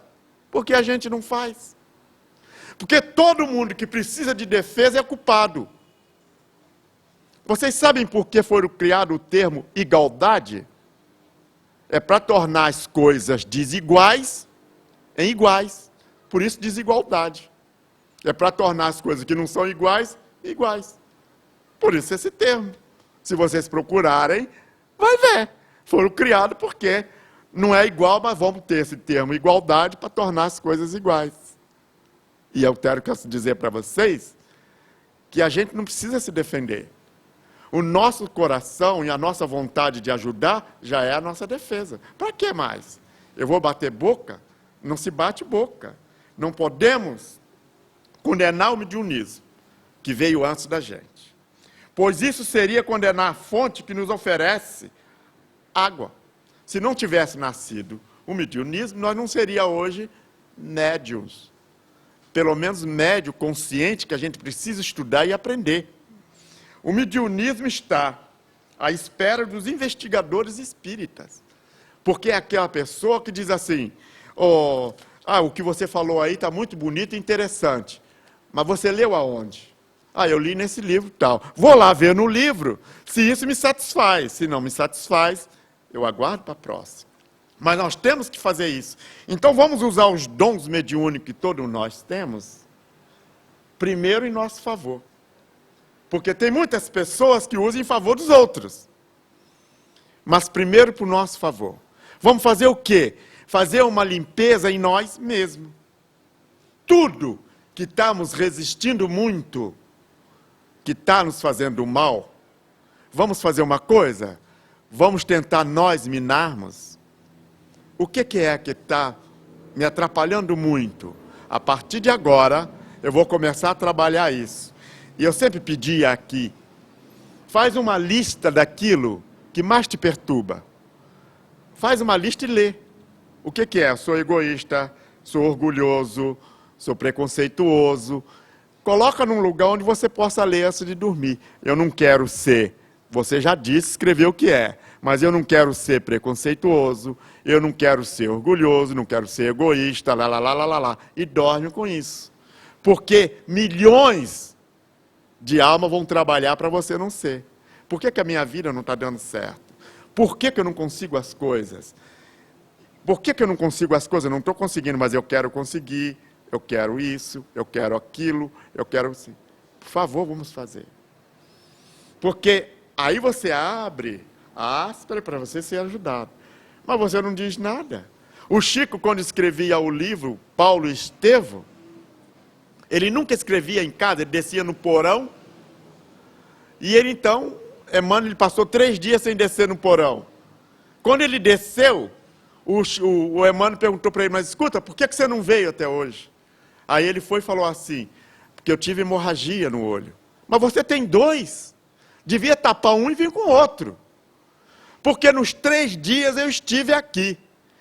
A: Porque a gente não faz. Porque todo mundo que precisa de defesa é culpado. Vocês sabem por que foi criado o termo igualdade? É para tornar as coisas desiguais em iguais. Por isso, desigualdade. É para tornar as coisas que não são iguais, iguais. Por isso esse termo. Se vocês procurarem, vai ver. Foram criados porque não é igual, mas vamos ter esse termo igualdade para tornar as coisas iguais. E eu quero dizer para vocês que a gente não precisa se defender. O nosso coração e a nossa vontade de ajudar já é a nossa defesa. Para que mais? Eu vou bater boca? Não se bate boca. Não podemos condenar o mediunismo, que veio antes da gente. Pois isso seria condenar a fonte que nos oferece água. Se não tivesse nascido o mediunismo, nós não seríamos hoje médiuns. Pelo menos médio, consciente, que a gente precisa estudar e aprender. O mediunismo está à espera dos investigadores espíritas. Porque é aquela pessoa que diz assim, o que você falou aí está muito bonito e interessante. Mas você leu aonde? Eu li nesse livro tal. Vou lá ver no livro se isso me satisfaz. Se não me satisfaz, eu aguardo para a próxima. Mas nós temos que fazer isso. Então vamos usar os dons mediúnicos que todos nós temos, primeiro em nosso favor. Porque tem muitas pessoas que usam em favor dos outros. Mas primeiro para o nosso favor. Vamos fazer o quê? Fazer uma limpeza em nós mesmos. Tudo que estamos resistindo muito, que está nos fazendo mal, vamos fazer uma coisa? Vamos tentar nós minarmos. O que é que está me atrapalhando muito? A partir de agora, eu vou começar a trabalhar isso. E eu sempre pedia aqui, faz uma lista daquilo que mais te perturba. Faz uma lista e lê. O que é? Eu sou egoísta, sou orgulhoso, sou preconceituoso. Coloca num lugar onde você possa ler antes de dormir. Eu não quero ser, você já disse, escreveu o que é, mas eu não quero ser preconceituoso, eu não quero ser orgulhoso, não quero ser egoísta, e dorme com isso. Porque milhões de almas vão trabalhar para você não ser. Por que a minha vida não está dando certo? Por que eu não consigo as coisas? Por que eu não consigo as coisas? Eu não estou conseguindo, mas eu quero conseguir, eu quero isso, eu quero aquilo, eu quero assim. Por favor, vamos fazer. Porque aí você abre aspas para você ser ajudado. Mas você não diz nada. O Chico, quando escrevia o livro Paulo e Estevão, ele nunca escrevia em casa, ele descia no porão. E ele então, Emmanuel, ele passou 3 dias sem descer no porão. Quando ele desceu, o Emmanuel perguntou para ele, mas escuta, por que você não veio até hoje? Aí ele foi e falou assim, porque eu tive hemorragia no olho. Mas você tem 2. Devia tapar um e vir com o outro. Porque nos 3 dias eu estive aqui.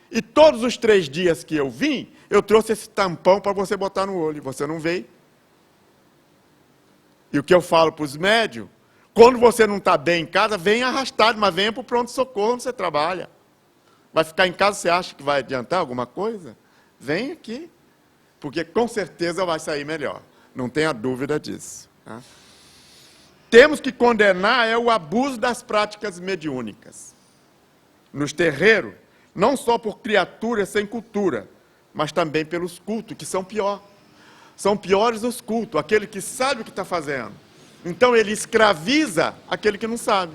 A: E todos os 3 dias que eu vim, eu trouxe esse tampão para você botar no olho. Você não veio. E o que eu falo para os médios, quando você não está bem em casa, venha arrastado, mas venha para o pronto-socorro onde você trabalha. Vai ficar em casa, você acha que vai adiantar alguma coisa? Vem aqui. Porque com certeza vai sair melhor. Não tenha dúvida disso. Tá? temos que condenar o abuso das práticas mediúnicas. Nos terreiros, não só por criaturas sem cultura, mas também pelos cultos, que são pior. São piores os cultos, aquele que sabe o que está fazendo. Então ele escraviza aquele que não sabe.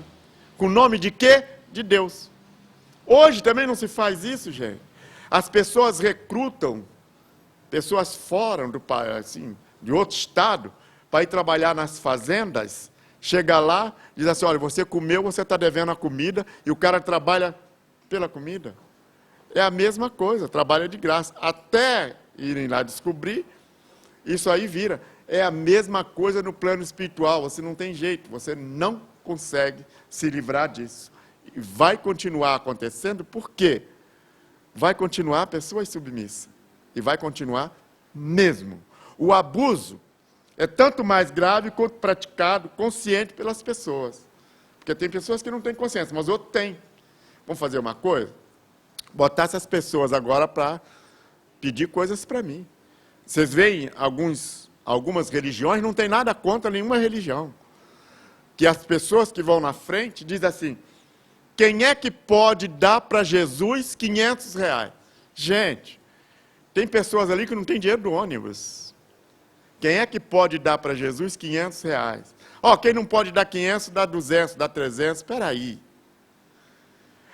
A: Com o nome de quê? De Deus. Hoje também não se faz isso, gente. As pessoas recrutam pessoas fora do país, assim, de outro estado, para ir trabalhar nas fazendas. Chega lá, diz assim, olha, você comeu, você está devendo a comida, e o cara trabalha pela comida. É a mesma coisa, trabalha de graça. Até irem lá descobrir, isso aí vira. É a mesma coisa no plano espiritual, você não tem jeito, você não consegue se livrar disso. E vai continuar acontecendo, por quê? Vai continuar pessoas submissas. E vai continuar mesmo. O abuso é tanto mais grave quanto praticado consciente pelas pessoas. Porque tem pessoas que não têm consciência, mas outros têm. Vamos fazer uma coisa? Botar essas pessoas agora para pedir coisas para mim. Vocês veem, algumas religiões não tem nada contra nenhuma religião. Que as pessoas que vão na frente dizem assim, quem é que pode dar para Jesus R$500? Gente, tem pessoas ali que não têm dinheiro do ônibus. Quem é que pode dar para Jesus R$500? Quem não pode dar 500, dá 200, dá 300. Espera aí.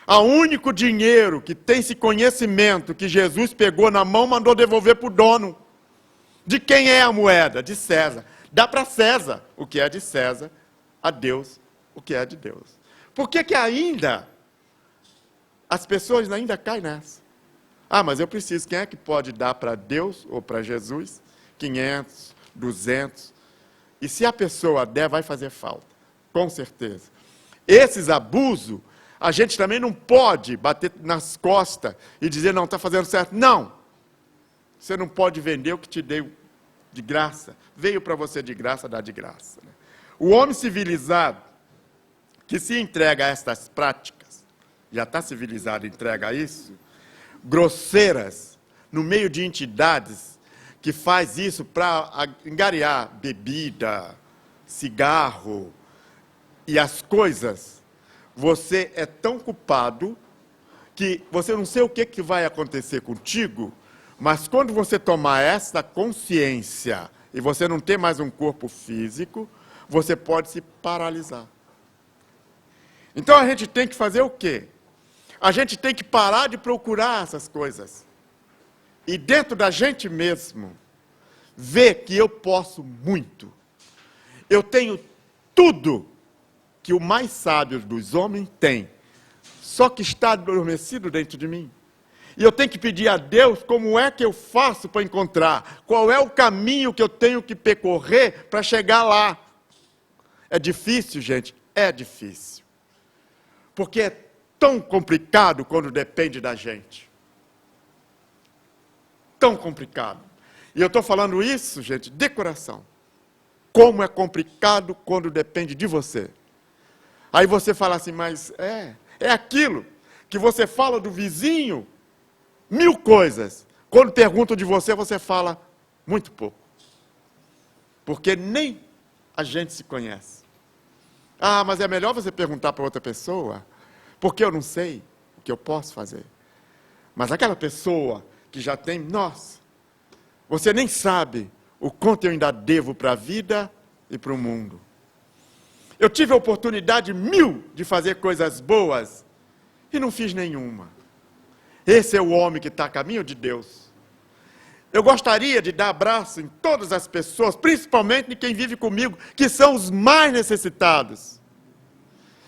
A: O único dinheiro que tem esse conhecimento que Jesus pegou na mão, mandou devolver para o dono. De quem é a moeda? De César. Dá para César o que é de César, a Deus o que é de Deus. Por que ainda as pessoas ainda caem nessa? Mas eu preciso. Quem é que pode dar para Deus ou para Jesus 500, 200? E se a pessoa der, vai fazer falta. Com certeza. Esses abusos, a gente também não pode bater nas costas e dizer, não, está fazendo certo. Não. Você não pode vender o que te deu de graça. Veio para você de graça, dá de graça. Né? O homem civilizado, que se entrega a estas práticas, já está civilizado, entrega a isso, grosseiras, no meio de entidades que faz isso para angariar bebida, cigarro e as coisas, você é tão culpado que você não sei o que vai acontecer contigo, mas quando você tomar essa consciência e você não ter mais um corpo físico, você pode se paralisar. Então a gente tem que fazer o quê? A gente tem que parar de procurar essas coisas. E dentro da gente mesmo, ver que eu posso muito. Eu tenho tudo que o mais sábio dos homens tem, só que está adormecido dentro de mim. E eu tenho que pedir a Deus como é que eu faço para encontrar, qual é o caminho que eu tenho que percorrer para chegar lá. É difícil, gente? É difícil. Porque é tão complicado quando depende da gente. Tão complicado. E eu estou falando isso, gente, de coração. Como é complicado quando depende de você. Aí você fala assim, mas é aquilo que você fala do vizinho, 1000 coisas. Quando perguntam de você, você fala muito pouco. Porque nem a gente se conhece. Mas é melhor você perguntar para outra pessoa, porque eu não sei o que eu posso fazer. Mas aquela pessoa que já tem, nossa, você nem sabe o quanto eu ainda devo para a vida e para o mundo. Eu tive a oportunidade 1000 de fazer coisas boas e não fiz nenhuma. Esse é o homem que está a caminho de Deus. Eu gostaria de dar abraço em todas as pessoas, principalmente em quem vive comigo, que são os mais necessitados.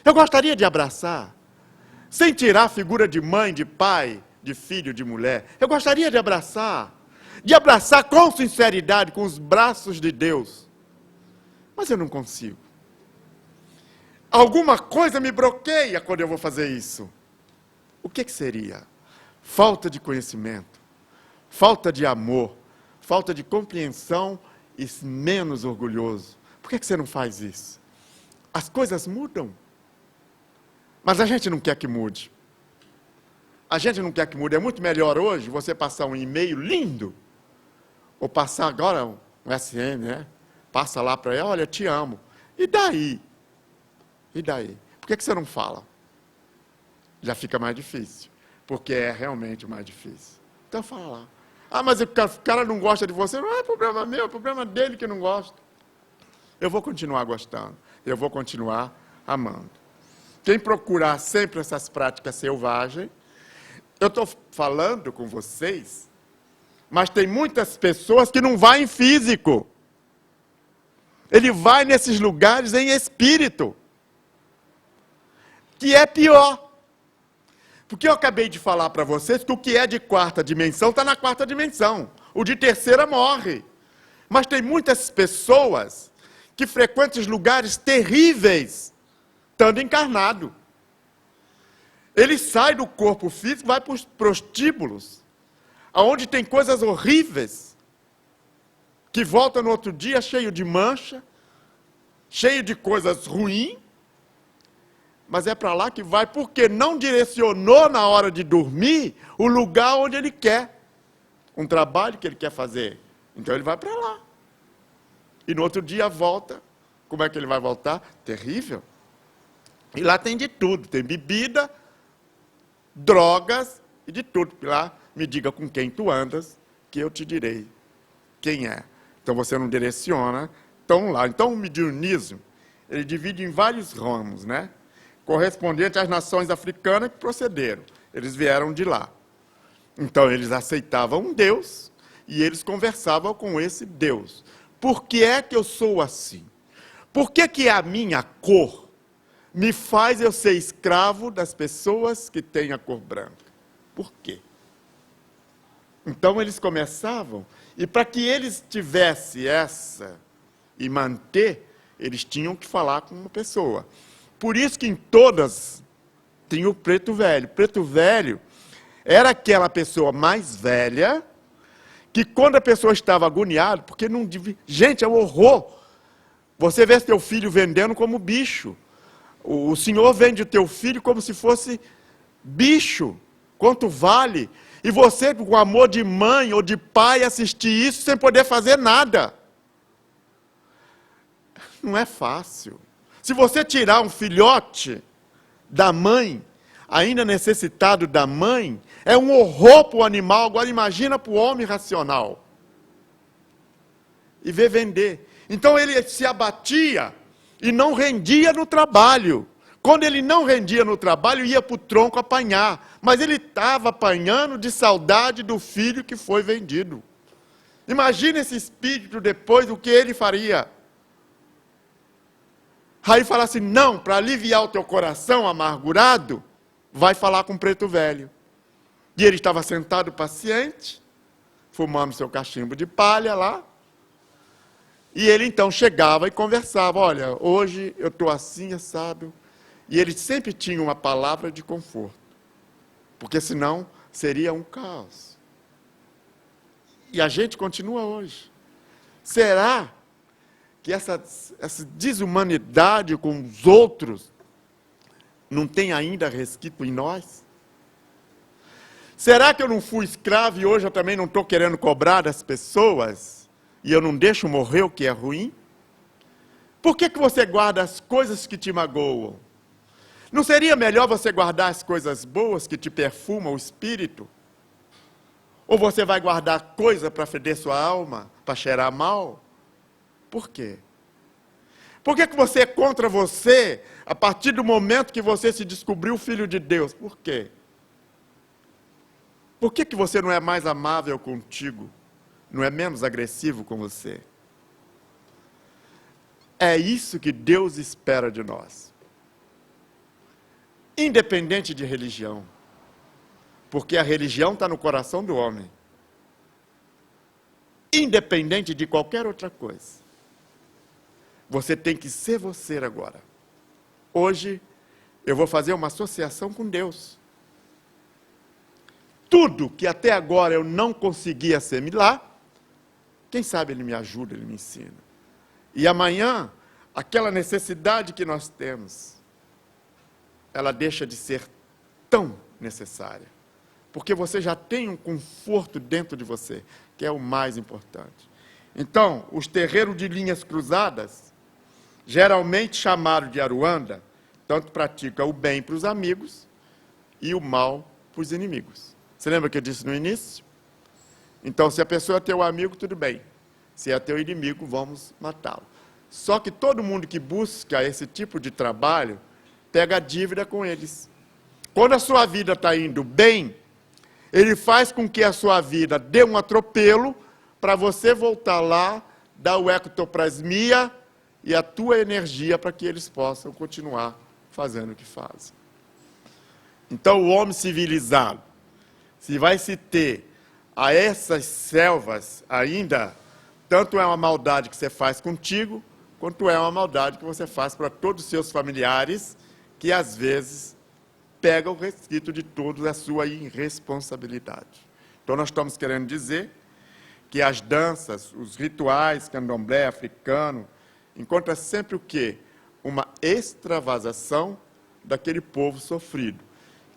A: Eu gostaria de abraçar, sem tirar a figura de mãe, de pai, de filho, de mulher. Eu gostaria de abraçar com sinceridade, com os braços de Deus. Mas eu não consigo. Alguma coisa me bloqueia quando eu vou fazer isso. O que seria? Falta de conhecimento, falta de amor, falta de compreensão e menos orgulhoso. Por que você não faz isso? As coisas mudam. Mas a gente não quer que mude. A gente não quer que mude. É muito melhor hoje você passar um e-mail lindo, ou passar agora um SM, né? Passa lá para ela, olha, te amo. E daí? E daí? Por que você não fala? Já fica mais difícil, porque é realmente mais difícil. Então fala lá. Ah, mas o cara não gosta de você. Não é problema meu, é problema dele que não gosta. Eu vou continuar gostando, eu vou continuar amando. Quem procurar sempre essas práticas selvagens, eu estou falando com vocês, mas tem muitas pessoas que não vão em físico. Ele vai nesses lugares em espírito, que é pior. Porque eu acabei de falar para vocês que o que é de quarta dimensão está na quarta dimensão. O de terceira morre. Mas tem muitas pessoas que frequentam lugares terríveis, estando encarnado. Ele sai do corpo físico, vai para os prostíbulos, onde tem coisas horríveis, que volta no outro dia cheio de mancha, cheio de coisas ruins, mas é para lá que vai, porque não direcionou na hora de dormir o lugar onde ele quer, um trabalho que ele quer fazer. Então ele vai para lá. E no outro dia volta. Como é que ele vai voltar? Terrível. E lá tem de tudo, tem bebida, drogas e de tudo. Lá, me diga com quem tu andas, que eu te direi quem é. Então você não direciona, estão lá. Então o mediunismo, ele divide em vários ramos, né? Correspondente às nações africanas que procederam. Eles vieram de lá. Então eles aceitavam um Deus e eles conversavam com esse Deus. Por que é que eu sou assim? Por que que a minha cor me faz eu ser escravo das pessoas que têm a cor branca? Por quê? Então eles começavam, e para que eles tivessem essa e manter, eles tinham que falar com uma pessoa. Por isso que em todas tem o preto velho. Preto velho era aquela pessoa mais velha, que quando a pessoa estava agoniada, porque não devia... Gente, é um horror. Você vê teu filho vendendo como bicho. O senhor vende o teu filho como se fosse bicho. Quanto vale? E você, com amor de mãe ou de pai, assistir isso sem poder fazer nada. Não é fácil. Se você tirar um filhote da mãe, ainda necessitado da mãe, é um horror para o animal. Agora imagina para o homem racional. E vê vender. Então ele se abatia e não rendia no trabalho. Quando ele não rendia no trabalho, ia para o tronco apanhar. Mas ele estava apanhando de saudade do filho que foi vendido. Imagina esse espírito depois, o que ele faria. Aí fala assim, não, para aliviar o teu coração amargurado, vai falar com o preto velho. E ele estava sentado paciente, fumando seu cachimbo de palha lá. E ele então chegava e conversava, olha, hoje eu estou assim, assado. E ele sempre tinha uma palavra de conforto, porque senão seria um caos. E a gente continua hoje. Será que essa desumanidade com os outros não tem ainda resquício em nós? Será que eu não fui escravo e hoje eu também não estou querendo cobrar das pessoas e eu não deixo morrer o que é ruim? Por que você guarda as coisas que te magoam? Não seria melhor você guardar as coisas boas que te perfumam o espírito? Ou você vai guardar coisa para feder sua alma, para cheirar mal? Por quê? Por que você é contra você a partir do momento que você se descobriu filho de Deus? Por quê? Por que você não é mais amável contigo? Não é menos agressivo com você? É isso que Deus espera de nós. Independente de religião. Porque a religião está no coração do homem. Independente de qualquer outra coisa. Você tem que ser você agora. Hoje, eu vou fazer uma associação com Deus. Tudo que até agora eu não conseguia assimilar, quem sabe Ele me ajuda, Ele me ensina. E amanhã, aquela necessidade que nós temos, ela deixa de ser tão necessária. Porque você já tem um conforto dentro de você, que é o mais importante. Então, os terreiros de linhas cruzadas, geralmente chamados de Aruanda, Tanto pratica o bem para os amigos e o mal para os inimigos. Você lembra que eu disse no início? Então, se a pessoa é teu amigo, tudo bem. Se é teu inimigo, vamos matá-lo. Só que todo mundo que busca esse tipo de trabalho, pega dívida com eles. Quando a sua vida está indo bem, ele faz com que a sua vida dê um atropelo para você voltar lá, dar o ectoplasmia e a tua energia para que eles possam continuar fazendo o que fazem. Então, o homem civilizado, se vai se ter a essas selvas ainda, tanto é uma maldade que você faz contigo, quanto é uma maldade que você faz para todos os seus familiares, que às vezes pega o resquício de todos a sua irresponsabilidade. Então, nós estamos querendo dizer que as danças, os rituais candomblé africano, encontra sempre o quê? Uma extravasação daquele povo sofrido.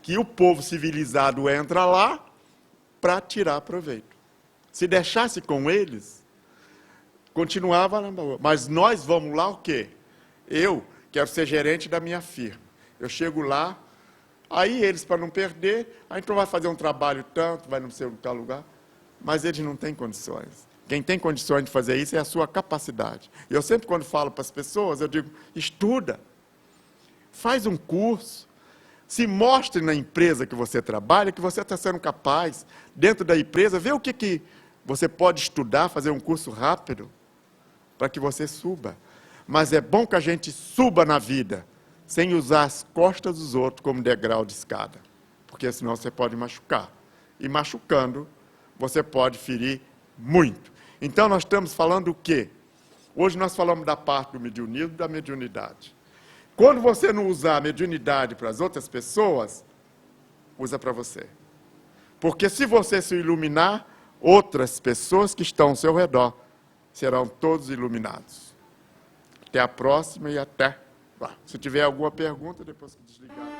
A: Que o povo civilizado entra lá para tirar proveito. Se deixasse com eles, continuava na boa. Mas nós vamos lá o quê? Eu quero ser gerente da minha firma. Eu chego lá, aí eles, para não perder, a gente vai fazer um trabalho tanto, vai não sei tal lugar, mas eles não têm condições. Quem tem condições de fazer isso é a sua capacidade. E eu sempre, quando falo para as pessoas, eu digo, estuda, faz um curso, se mostre na empresa que você trabalha, que você está sendo capaz, dentro da empresa, vê o que você pode estudar, fazer um curso rápido, para que você suba. Mas é bom que a gente suba na vida, sem usar as costas dos outros como degrau de escada, porque senão você pode machucar. E machucando, você pode ferir muito. Então, nós estamos falando o quê? Hoje nós falamos da parte do mediunismo e da mediunidade. Quando você não usar a mediunidade para as outras pessoas, usa para você. Porque se você se iluminar, outras pessoas que estão ao seu redor serão todos iluminados. Até a próxima e até lá. Se tiver alguma pergunta, depois que desligar.